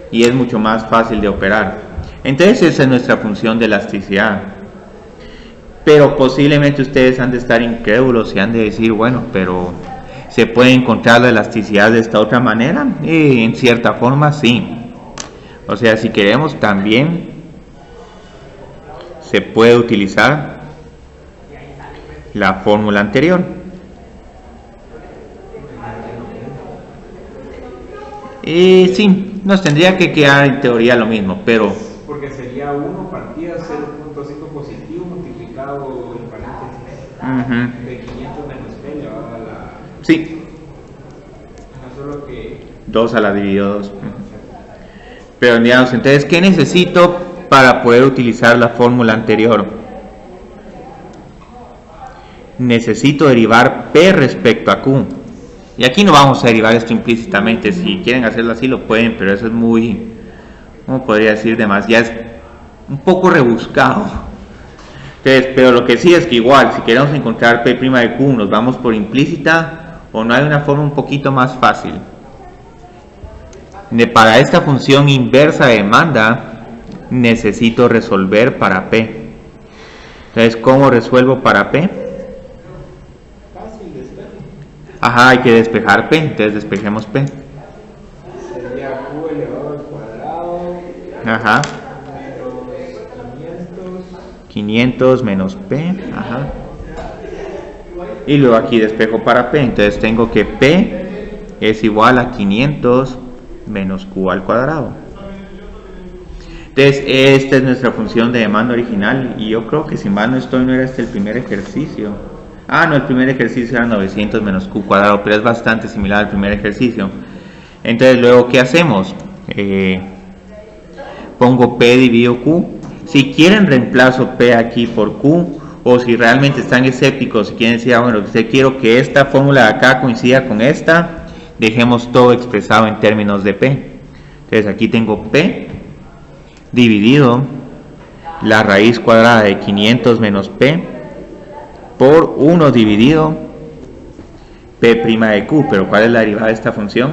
Y es mucho más fácil de operar. Entonces esa es nuestra función de elasticidad. Pero posiblemente ustedes han de estar incrédulos y han de decir, bueno, pero ¿se puede encontrar la elasticidad de esta otra manera? Y en cierta forma sí. O sea, si queremos también se puede utilizar la fórmula anterior. Y sí, nos tendría que quedar en teoría lo mismo, pero... Porque sería 1 partida 0.5 positivo multiplicado en paréntesis de 500 menos P elevado a la... Sí. No solo que... 2 a la dividido 2. Pero digamos, entonces, ¿qué necesito para poder utilizar la fórmula anterior? Necesito derivar P respecto a Q. Y aquí no vamos a derivar esto implícitamente. Si quieren hacerlo así lo pueden, pero eso es muy, ¿cómo podría decir? Ya es un poco rebuscado. Entonces, pero lo que sí es que igual, si queremos encontrar P' de Q, nos vamos por implícita, o no hay una forma un poquito más fácil. Para esta función inversa de demanda, necesito resolver para P. Entonces, ¿cómo resuelvo para P? Ajá, hay que despejar P, entonces despejemos P. Sería Q elevado al cuadrado. Ajá. 500 menos P. Ajá. Y luego aquí despejo para P, entonces tengo que P es igual a 500 menos Q al cuadrado. Entonces esta es nuestra función de demanda original y yo creo que si mal no estoy no era este el primer ejercicio. Ah, no, el primer ejercicio era 900 menos Q cuadrado, pero es bastante similar al primer ejercicio. Entonces, luego, ¿qué hacemos? Pongo P dividido Q. Si quieren, reemplazo P aquí por Q, o si realmente están escépticos y quieren decir, bueno, usted quiero que esta fórmula de acá coincida con esta, dejemos todo expresado en términos de P. Entonces aquí tengo P dividido la raíz cuadrada de 500 menos P por 1 dividido P' de Q. Pero ¿cuál es la derivada de esta función?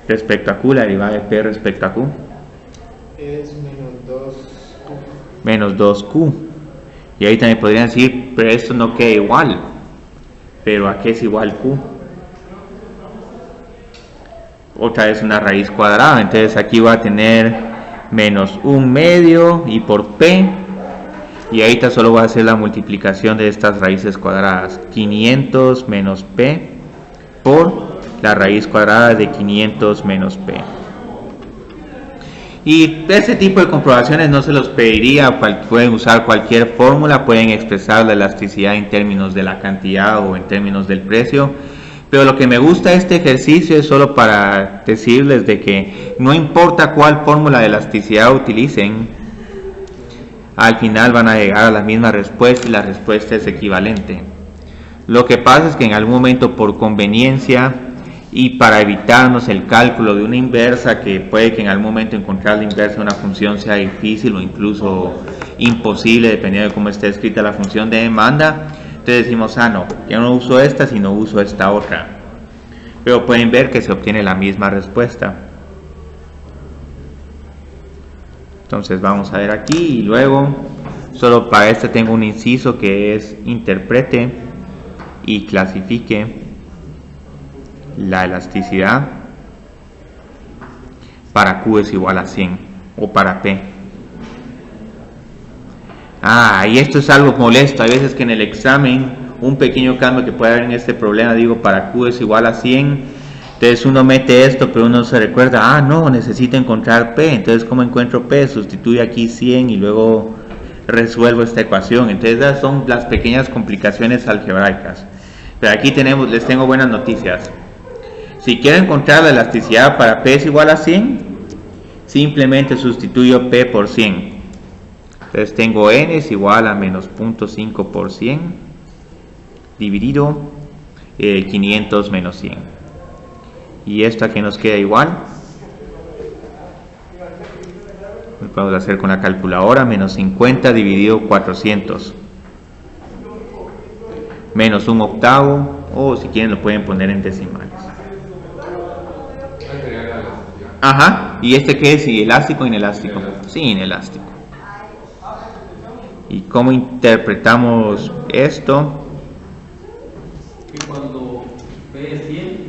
Respecto a Q, la derivada de P respecto a Q. Es menos 2Q. Menos 2Q. Y ahí también podrían decir, pero esto no queda igual. ¿Pero a qué es igual Q? Otra vez una raíz cuadrada. Entonces aquí va a tener menos 1/2 y por P. Y ahorita solo voy a hacer la multiplicación de estas raíces cuadradas. 500 menos P por la raíz cuadrada de 500 menos P. Y este tipo de comprobaciones no se los pediría, pueden usar cualquier fórmula, pueden expresar la elasticidad en términos de la cantidad o en términos del precio. Pero lo que me gusta de este ejercicio es solo para decirles de que no importa cuál fórmula de elasticidad utilicen, al final van a llegar a la misma respuesta y la respuesta es equivalente. Lo que pasa es que en algún momento, por conveniencia y para evitarnos el cálculo de una inversa, que puede que en algún momento encontrar la inversa de una función sea difícil o incluso imposible dependiendo de cómo esté escrita la función de demanda, entonces decimos, no, ya no uso esta sino uso esta otra. Pero pueden ver que se obtiene la misma respuesta. Entonces vamos a ver aquí y luego solo para este tengo un inciso que es interprete y clasifique la elasticidad para Q es igual a 100 o para P. Y esto es algo molesto. Hay veces que en el examen un pequeño cambio que puede haber en este problema, digo para Q es igual a 100, entonces uno mete esto pero uno se recuerda, no, necesito encontrar P, entonces ¿cómo encuentro P? Sustituye aquí 100 y luego resuelvo esta ecuación. Entonces esas son las pequeñas complicaciones algebraicas. Pero aquí les tengo buenas noticias. Si quiero encontrar la elasticidad para P es igual a 100, simplemente sustituyo P por 100. Entonces tengo N es igual a menos 0.5 por 100 dividido 500 menos 100. Y esto aquí nos queda igual. Lo podemos hacer con la calculadora. Menos 50 dividido 400. Menos 1/8. O si quieren lo pueden poner en decimales. ¿Y este qué es? ¿Elástico o inelástico? Sí, inelástico. ¿Y cómo interpretamos esto? Que cuando P es 100.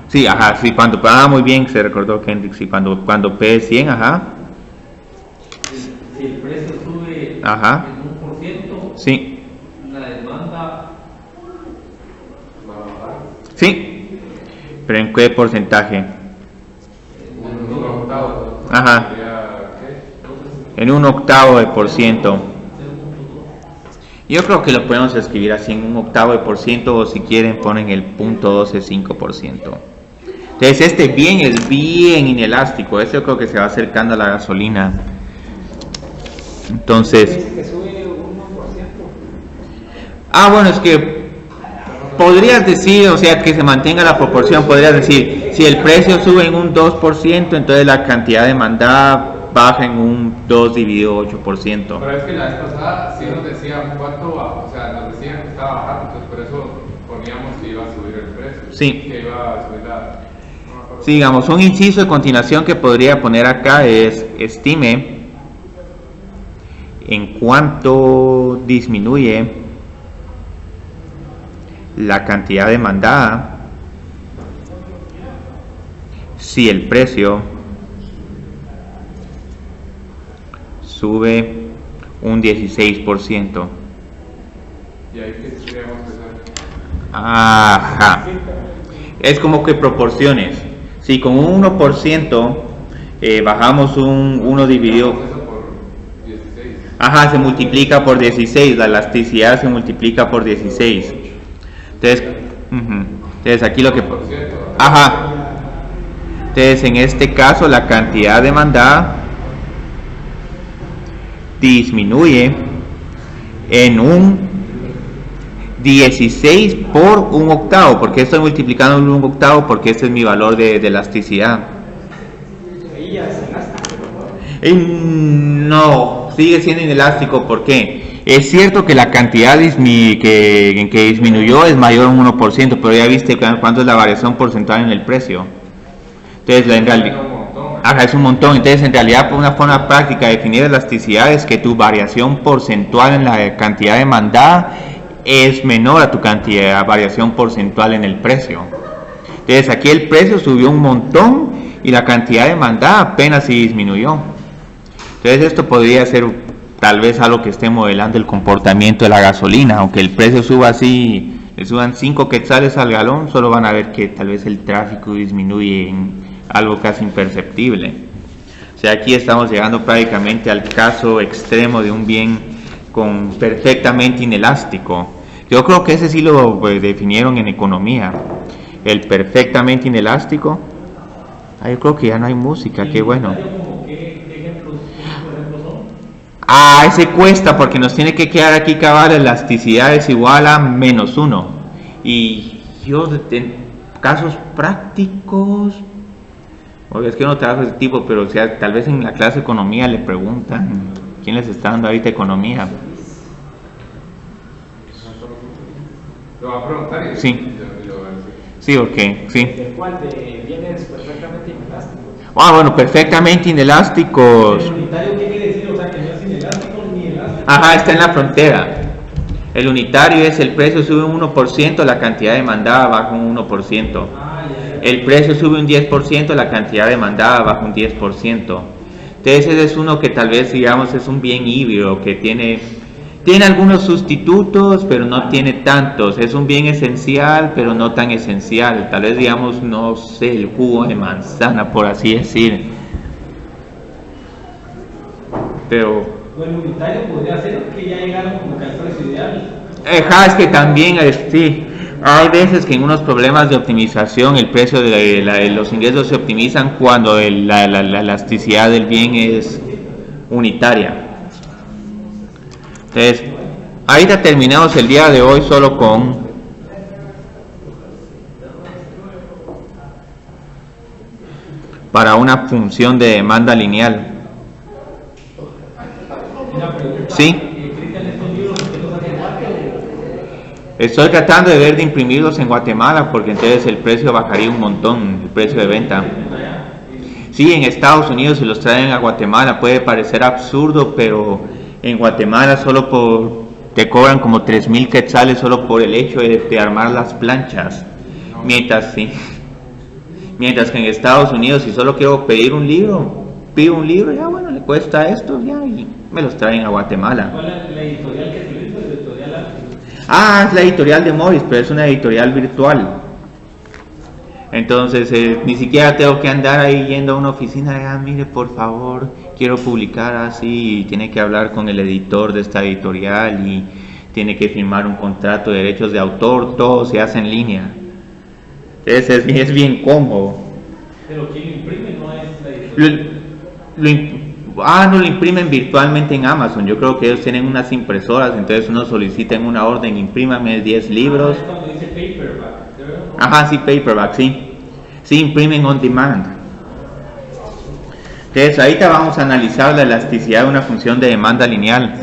Sí, cuando, muy bien, se recordó Kendrick, sí, cuando P es 100, Si el precio sube en 1%, sí. La demanda va a bajar. Sí, pero ¿en qué porcentaje? En 1/8. En 1/8%. Yo creo que lo podemos escribir así en 1/8% o si quieren ponen el 0.125%. Entonces este bien es bien inelástico, yo creo que se va acercando a la gasolina. Entonces... que sube 1%. Bueno, es que podrías decir, o sea, que se mantenga la proporción, podrías decir, si el precio sube en un 2%, entonces la cantidad demandada baja en un 2 dividido 8%. Pero es que la vez pasada sí nos decían cuánto baja, o sea, nos decían que estaba bajando, entonces por eso poníamos que iba a subir el precio. Sí. Que iba a subir la... Sí, digamos, un inciso de continuación que podría poner acá es estime en cuánto disminuye la cantidad demandada si el precio sube un 16%. Y ahí que queríamos empezar. Es como que proporciones. Si con un 1% bajamos un 1 dividido... Eso por 16. Se multiplica por 16, la elasticidad se multiplica por 16. Entonces aquí lo que... Entonces en este caso la cantidad demandada disminuye en un 16 por un octavo. ¿Por qué estoy multiplicando en un octavo? Porque este es mi valor de elasticidad. Ahí ya es elástico, No, sigue siendo inelástico. ¿Por qué? Es cierto que la cantidad que disminuyó es mayor a un 1%, pero ya viste cuánto es la variación porcentual en el precio. Entonces, en realidad, es un montón. Entonces, en realidad, por una forma práctica de definir elasticidad es que tu variación porcentual en la cantidad demandada es menor a tu variación porcentual en el precio. Entonces, aquí el precio subió un montón y la cantidad demandada apenas sí disminuyó. Entonces, esto podría ser tal vez algo que esté modelando el comportamiento de la gasolina. Aunque el precio suba así, le suban 5 quetzales al galón, solo van a ver que tal vez el tráfico disminuye en algo casi imperceptible. O sea, aquí estamos llegando prácticamente al caso extremo de un bien perfectamente inelástico. Yo creo que ese sí lo definieron en economía, el perfectamente inelástico. Yo creo que ya no hay música, qué bueno. Ese cuesta porque nos tiene que quedar aquí cabal, elasticidad es igual a -1. Y yo en casos prácticos, porque es que no trabajo de ese tipo, pero o sea, tal vez en la clase de economía le preguntan quién les está dando ahorita economía. Lo va a preguntar y Sí. lo va a decir. Sí, ok, sí. ¿De cuál? ¿De bienes perfectamente inelásticos? Bueno, perfectamente inelásticos. ¿El unitario qué quiere decir? O sea, que no es inelástico ni elástico. Está en la frontera. El unitario es el precio sube un 1%, la cantidad demandada baja un 1%. El precio sube un 10%, la cantidad demandada baja un 10%. Entonces ese es uno que tal vez digamos es un bien híbrido, que tiene algunos sustitutos, pero no tiene tantos. Es un bien esencial, pero no tan esencial. Tal vez digamos, no sé, el jugo de manzana, por así decir. Pero O el unitario podría ser que ya llegaron como que al precio ideal. es que también sí, hay veces que en unos problemas de optimización el precio de los ingresos se optimizan cuando la elasticidad del bien es unitaria. Entonces, ahorita terminamos el día de hoy solo con para una función de demanda lineal. Sí. Estoy tratando de ver de imprimirlos en Guatemala porque entonces el precio bajaría un montón, el precio de venta. Sí, en Estados Unidos se los traen a Guatemala, puede parecer absurdo, pero en Guatemala te cobran como 3,000 quetzales solo por el hecho de armar las planchas. Mientras que en Estados Unidos, si solo quiero pedir un libro, pido un libro, ya bueno, le cuesta esto, ya, y me los traen a Guatemala. ¿Cuál es la editorial que se hizo? ¿La editorial? Es la editorial de Morris, pero es una editorial virtual. Entonces, ni siquiera tengo que andar ahí yendo a una oficina, mire, por favor, quiero publicar así, y tiene que hablar con el editor de esta editorial y tiene que firmar un contrato de derechos de autor, todo se hace en línea. Entonces, es bien cómodo. Pero quien lo imprime no es la editorial. No lo imprimen virtualmente en Amazon. Yo creo que ellos tienen unas impresoras, entonces uno solicita en una orden, imprímame 10 libros. Es cuando dice paperback. Sí, paperback, sí. Sí, imprimen on demand. Entonces, ahorita vamos a analizar la elasticidad de una función de demanda lineal.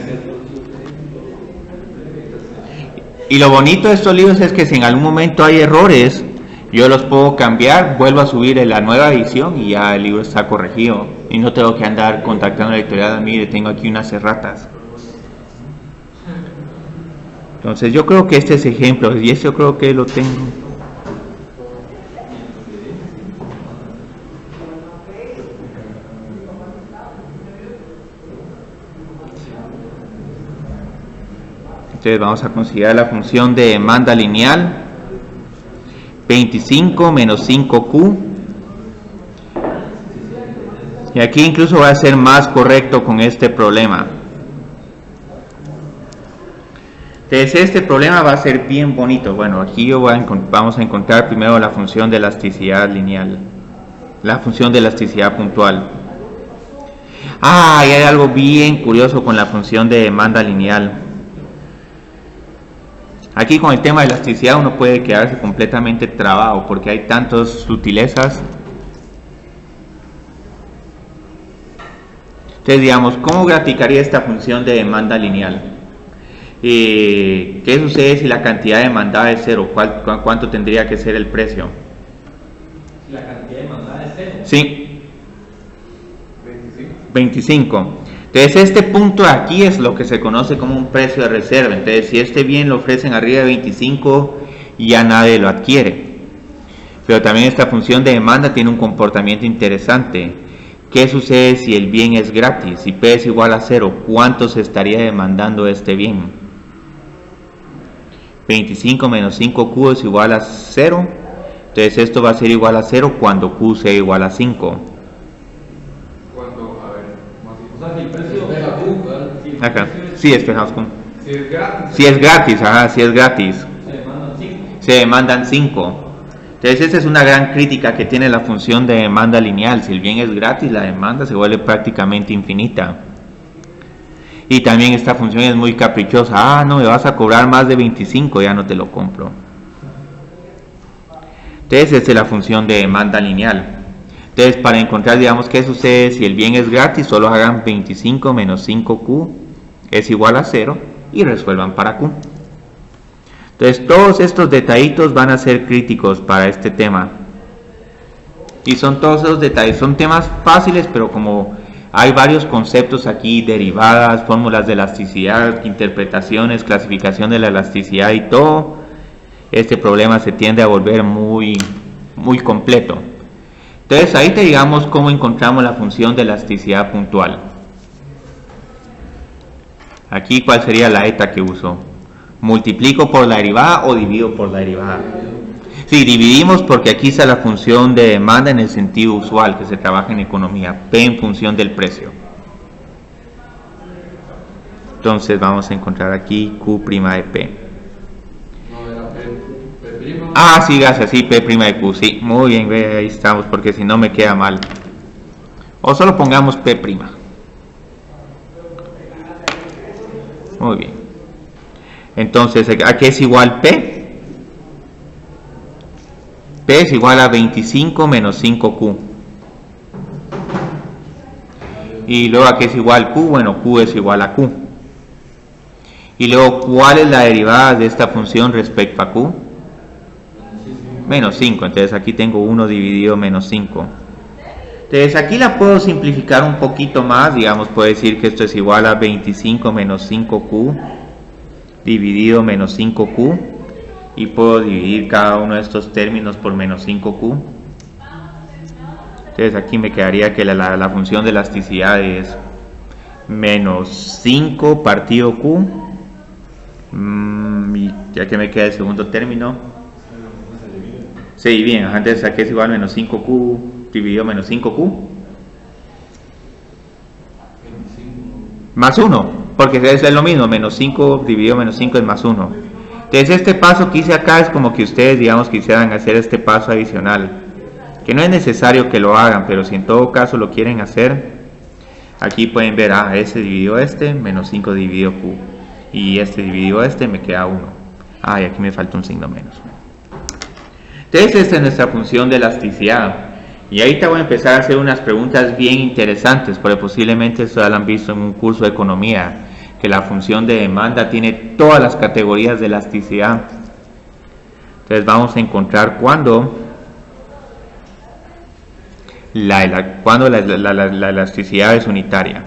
Y lo bonito de estos libros es que si en algún momento hay errores, yo los puedo cambiar, vuelvo a subir en la nueva edición y ya el libro está corregido. Y no tengo que andar contactando a la editorial, mire, tengo aquí unas erratas. Entonces yo creo que este es ejemplo, y eso creo que lo tengo. Entonces vamos a considerar la función de demanda lineal. 25 menos 5Q. Y aquí incluso voy a ser más correcto con este problema. Entonces este problema va a ser bien bonito. Bueno, aquí vamos a encontrar primero la función de elasticidad lineal, la función de elasticidad puntual. Ah, y hay algo bien curioso con la función de demanda lineal. Aquí con el tema de elasticidad uno puede quedarse completamente trabado porque hay tantas sutilezas. Entonces, digamos, ¿cómo graficaría esta función de demanda lineal? ¿Qué sucede si la cantidad demandada es cero? ¿Cuánto tendría que ser el precio? Si la cantidad demandada es cero. Sí. 25. 25. Entonces este punto de aquí es lo que se conoce como un precio de reserva. Entonces si este bien lo ofrecen arriba de 25, ya nadie lo adquiere. Pero también esta función de demanda tiene un comportamiento interesante. ¿Qué sucede si el bien es gratis? Si P es igual a 0, ¿cuánto se estaría demandando este bien? 25 menos 5Q es igual a 0. Entonces esto va a ser igual a 0 cuando Q sea igual a 5. O sea, si el precio de Q, Acá, sí, espejamos con. Si es gratis. Si es gratis, ajá, si es gratis. se demandan 5. Se demandan 5. Entonces esa es una gran crítica que tiene la función de demanda lineal. Si el bien es gratis, la demanda se vuelve prácticamente infinita. Y también esta función es muy caprichosa. Ah, no, me vas a cobrar más de 25, ya no te lo compro. Entonces esta es la función de demanda lineal. Entonces para encontrar, digamos, qué sucede si el bien es gratis, solo hagan 25 menos 5Q es igual a 0 y resuelvan para Q. Entonces todos estos detallitos van a ser críticos para este tema. Y son todos esos detalles, son temas fáciles, pero como hay varios conceptos aquí, derivadas, fórmulas de elasticidad, interpretaciones, clasificación de la elasticidad y todo, este problema se tiende a volver muy completo. Entonces ahí te digamos cómo encontramos la función de elasticidad puntual. Aquí cuál sería la eta que uso. ¿Multiplico por la derivada o divido por la derivada? Sí, dividimos porque aquí está la función de demanda en el sentido usual que se trabaja en economía, P en función del precio. Entonces vamos a encontrar aquí Q' de P. No, era P'. Ah, sí, gracias, sí, P' de Q, sí, muy bien, ahí estamos, porque si no me queda mal. O solo pongamos P'. Muy bien. Entonces, ¿a qué es igual P? P es igual a 25 menos 5Q. Y luego, ¿a qué es igual Q? Bueno, Q es igual a Q. Y luego, ¿cuál es la derivada de esta función respecto a Q? Menos 5. Entonces, aquí tengo 1 dividido menos 5. Entonces, aquí la puedo simplificar un poquito más. Digamos, puedo decir que esto es igual a 25 menos 5Q dividido menos 5Q. Y puedo dividir cada uno de estos términos por menos 5Q. Entonces, aquí me quedaría que la función de elasticidad es menos 5 partido Q. Y ya que me queda el segundo término, se divide. Antes aquí es igual a menos 5Q dividido menos 5Q más 1, porque es lo mismo, menos 5 dividido menos 5 es más 1. Entonces este paso que hice acá es como que ustedes, digamos, quisieran hacer este paso adicional, que no es necesario que lo hagan, pero si en todo caso lo quieren hacer, aquí pueden ver, este dividido este, menos 5 dividido Q, y este dividido este me queda 1. Y aquí me falta un signo menos. Entonces esta es nuestra función de elasticidad. Y ahí te voy a empezar a hacer unas preguntas bien interesantes, porque posiblemente esto ya lo han visto en un curso de economía, que la función de demanda tiene todas las categorías de elasticidad. Entonces vamos a encontrar cuándo la elasticidad es unitaria.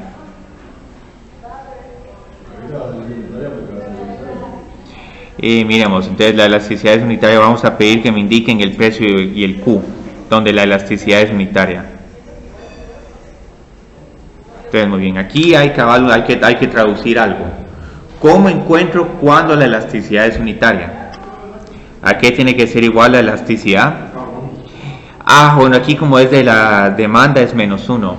Y miremos, entonces la elasticidad es unitaria, vamos a pedir que me indiquen el precio y el Q, donde la elasticidad es unitaria. Entonces, muy bien, aquí hay que traducir algo. ¿Cómo encuentro cuándo la elasticidad es unitaria? ¿A qué tiene que ser igual la elasticidad? Bueno, aquí como es de la demanda es menos 1.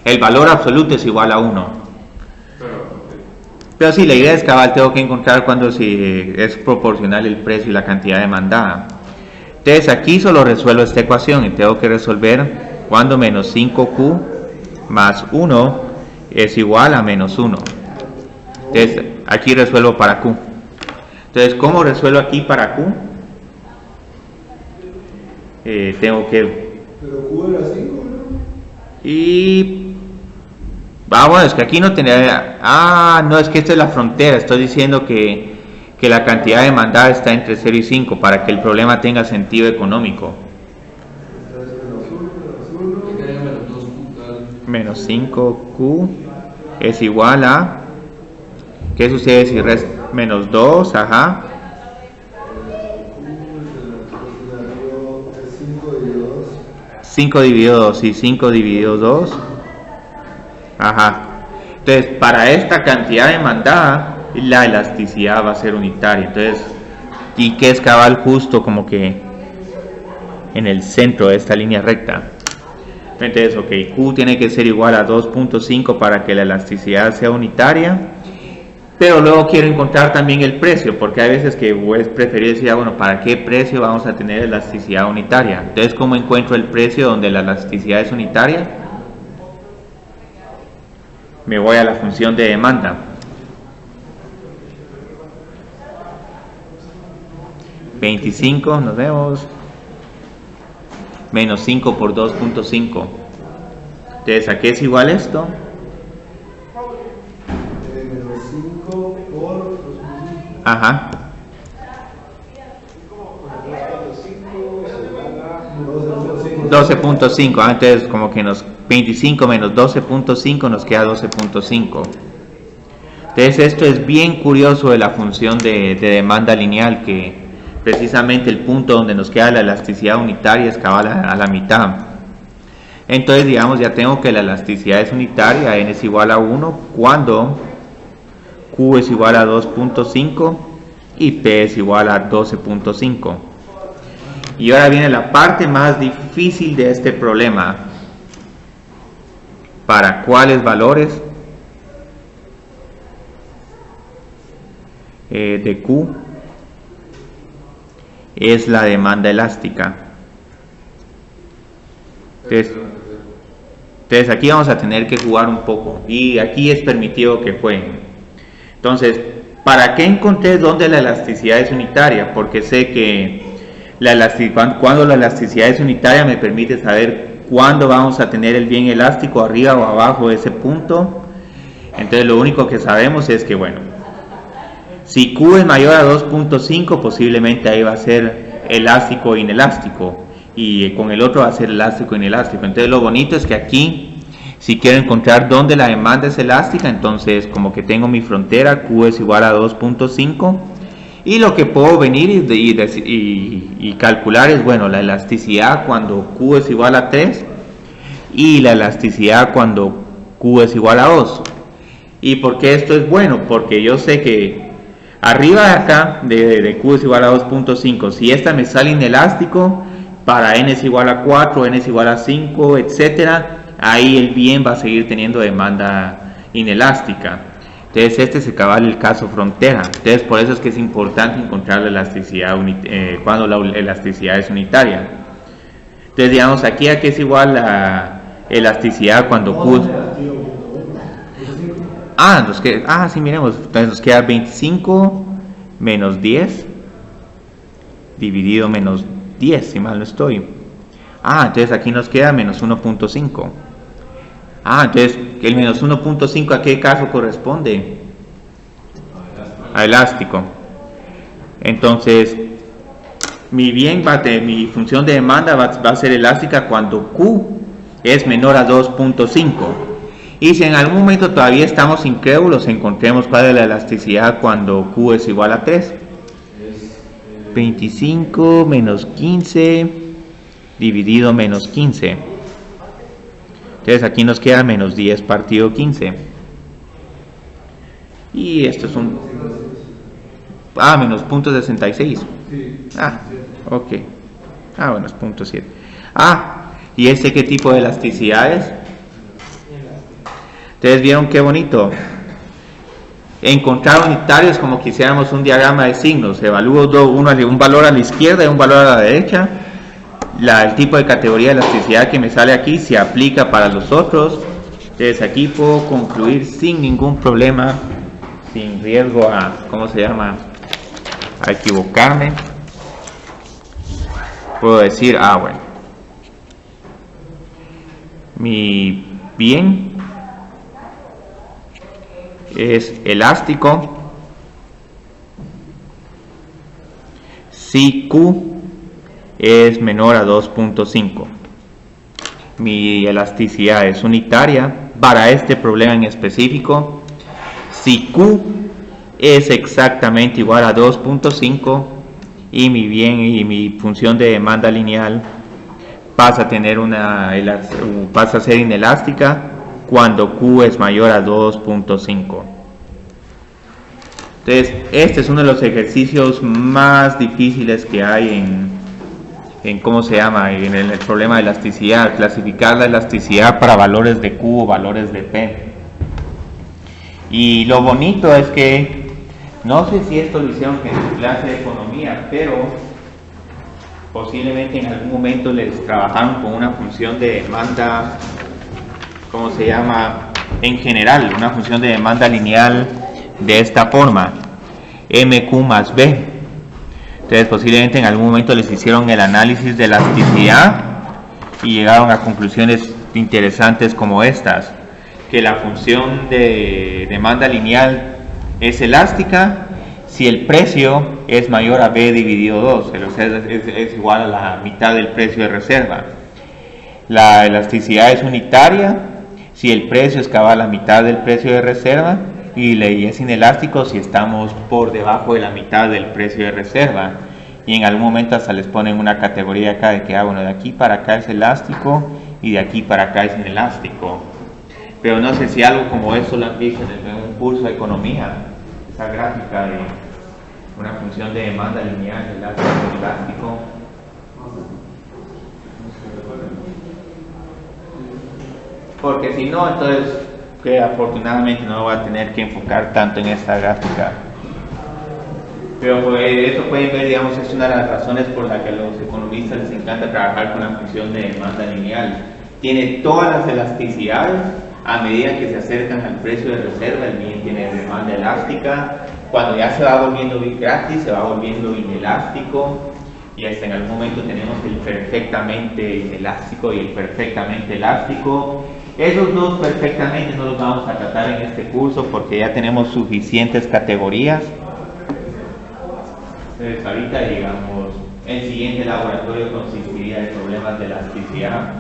El valor absoluto es igual a 1. Pero sí, la idea es que tengo que encontrar cuándo es proporcional el precio y la cantidad demandada. Entonces aquí solo resuelvo esta ecuación y tengo que resolver cuando menos 5Q más 1 es igual a menos 1. Entonces, aquí resuelvo para Q. Entonces, ¿cómo resuelvo aquí para Q? Tengo que... Pero Q era 5, ¿no? Y... bueno, es que aquí no tenía... no, es que esta es la frontera. Estoy diciendo que la cantidad demandada está entre 0 y 5 para que el problema tenga sentido económico. Entonces, menos 1. Menos 5Q es igual a... ¿Qué sucede si resta menos 2? Ajá. Es 5 dividido 2. 5 dividido 2, sí, 5 dividido 2. Ajá. Entonces, para esta cantidad demandada, la elasticidad va a ser unitaria. Entonces, y que es cabal justo como que en el centro de esta línea recta. Entonces, ok, Q tiene que ser igual a 2.5 para que la elasticidad sea unitaria. Pero luego quiero encontrar también el precio, porque hay veces que es preferible decir, bueno, ¿para qué precio vamos a tener elasticidad unitaria? Entonces, ¿cómo encuentro el precio donde la elasticidad es unitaria? Me voy a la función de demanda. 25, nos vemos. Menos 5 por 2.5. Entonces, ¿a qué es igual esto? Menos 5 por 2.5. Ajá. 12.5. Entonces, como que nos 25 menos 12.5 nos queda 12.5. Entonces, esto es bien curioso de la función de demanda lineal, que precisamente el punto donde nos queda la elasticidad unitaria es cabal a la mitad. Entonces, digamos, ya tengo que la elasticidad es unitaria, n es igual a 1 cuando Q es igual a 2.5 y P es igual a 12.5. Y ahora viene la parte más difícil de este problema. ¿Para cuáles valores de Q es la demanda elástica? Entonces aquí vamos a tener que jugar un poco, y aquí es permitido que jueguen. Entonces, ¿para qué encontré dónde la elasticidad es unitaria? Porque sé que cuando la elasticidad es unitaria me permite saber cuándo vamos a tener el bien elástico, arriba o abajo de ese punto. Entonces lo único que sabemos es que, bueno, si Q es mayor a 2.5, posiblemente ahí va a ser elástico o inelástico, y con el otro va a ser elástico o inelástico. Entonces lo bonito es que aquí, si quiero encontrar dónde la demanda es elástica, entonces como que tengo mi frontera, Q es igual a 2.5, y lo que puedo venir y calcular es, bueno, la elasticidad cuando Q es igual a 3 y la elasticidad cuando Q es igual a 2. ¿Y por qué esto es bueno? Porque yo sé que arriba de acá, de Q es igual a 2.5, si esta me sale inelástico, para n es igual a 4, n es igual a 5, etcétera, ahí el bien va a seguir teniendo demanda inelástica. Entonces este es el caso frontera. Entonces por eso es que es importante encontrar la elasticidad cuando la elasticidad es unitaria. Entonces digamos aquí a qué es igual la elasticidad cuando Q... sí, miremos. Entonces nos queda 25 menos 10 dividido menos 10, si mal no estoy. Entonces aquí nos queda menos 1.5. Entonces el menos 1.5 ¿a qué caso corresponde? A elástico. Entonces mi función de demanda va a ser elástica cuando Q es menor a 2.5. Y si en algún momento todavía estamos incrédulos, encontremos cuál es la elasticidad cuando Q es igual a 3. 25 menos 15 dividido menos 15. Entonces aquí nos queda menos 10 partido 15. Y esto es un... menos punto 66. Ok. Bueno, es punto 7. ¿Y este qué tipo de elasticidad es? Ustedes vieron qué bonito. Encontrar unitarios como quisiéramos un diagrama de signos. Evalúo un valor a la izquierda y un valor a la derecha. El tipo de categoría de elasticidad que me sale aquí se aplica para los otros. Entonces aquí puedo concluir sin ningún problema, sin riesgo a, ¿cómo se llama?, a equivocarme. Puedo decir, bueno, mi bien es elástico si Q es menor a 2.5. Mi elasticidad es unitaria para este problema en específico si Q es exactamente igual a 2.5 y mi bien y mi función de demanda lineal pasa a ser inelástica cuando Q es mayor a 2.5. Entonces, este es uno de los ejercicios más difíciles que hay en ¿cómo se llama?, en el problema de elasticidad, clasificar la elasticidad para valores de Q o valores de P. Y lo bonito es que, no sé si esto lo hicieron en su clase de economía, pero posiblemente en algún momento les trabajaron con una función de demanda, ¿cómo se llama?, en general, una función de demanda lineal de esta forma, MQ más B. Entonces posiblemente en algún momento les hicieron el análisis de elasticidad y llegaron a conclusiones interesantes como estas, que la función de demanda lineal es elástica si el precio es mayor a B dividido 2, es igual a la mitad del precio de reserva. La elasticidad es unitaria si el precio es cabal a la mitad del precio de reserva, y es inelástico si estamos por debajo de la mitad del precio de reserva. Y en algún momento hasta les ponen una categoría acá de que bueno, de aquí para acá es elástico y de aquí para acá es inelástico. Pero no sé si algo como eso lo han visto en un curso de economía, esa gráfica de una función de demanda lineal, elástico. Porque si no, entonces que afortunadamente no voy a tener que enfocar tanto en esta gráfica. Pero eso pueden ver, digamos, es una de las razones por las que a los economistas les encanta trabajar con la función de demanda lineal. Tiene todas las elasticidades a medida que se acercan al precio de reserva. El bien tiene demanda elástica. Cuando ya se va volviendo gratis, se va volviendo inelástico. Y hasta en algún momento tenemos el perfectamente inelástico y el perfectamente elástico. Esos dos perfectamente no los vamos a tratar en este curso porque ya tenemos suficientes categorías. Entonces ahorita, digamos, el siguiente laboratorio consistiría de problemas de elasticidad.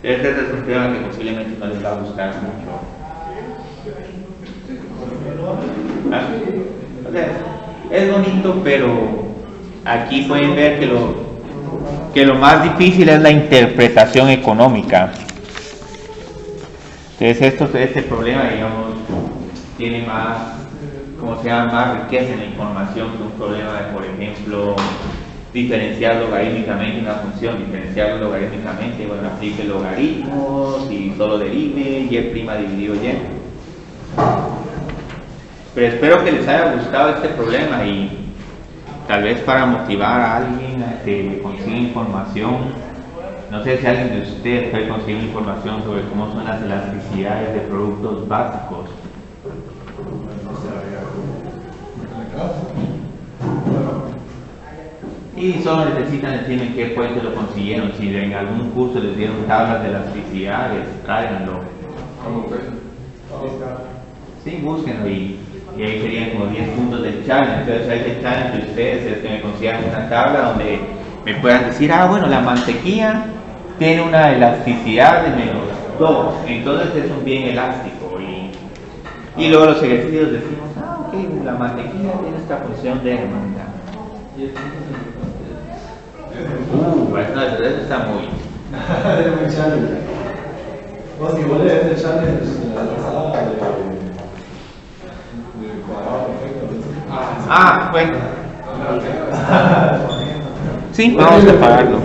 Este es un tema que posiblemente no les va a gustar mucho. O sea, es bonito, pero aquí pueden ver que lo más difícil es la interpretación económica. Entonces este problema, digamos, tiene más, ¿cómo se llama?, más riqueza en la información que un problema de, por ejemplo, diferenciar logarítmicamente una función, diferenciarlo logarítmicamente, bueno, aplique logaritmos y solo derive y' dividido y. Pero espero que les haya gustado este problema y tal vez para motivar a alguien a que consiga información. No sé si alguien de ustedes puede conseguir información sobre cómo son las elasticidades de productos básicos. Y solo necesitan decirme en qué fuente lo consiguieron. Si en algún curso les dieron tablas de elasticidades, tráiganlo. Sí, búsquenlo y ahí serían como 10 puntos del challenge. Entonces ahí el challenge de ustedes es que me consigan una tabla donde me puedan decir, bueno, la mantequilla tiene una elasticidad de menos 2, entonces es un bien elástico. Y luego los ejercicios decimos, ok, la mantequilla tiene esta función de demanda. Eso está muy... Es muy challenge. Vos igual es el challenge de la pasada de cuadrado perfecto. Bueno. Sí, vamos a apagarlo.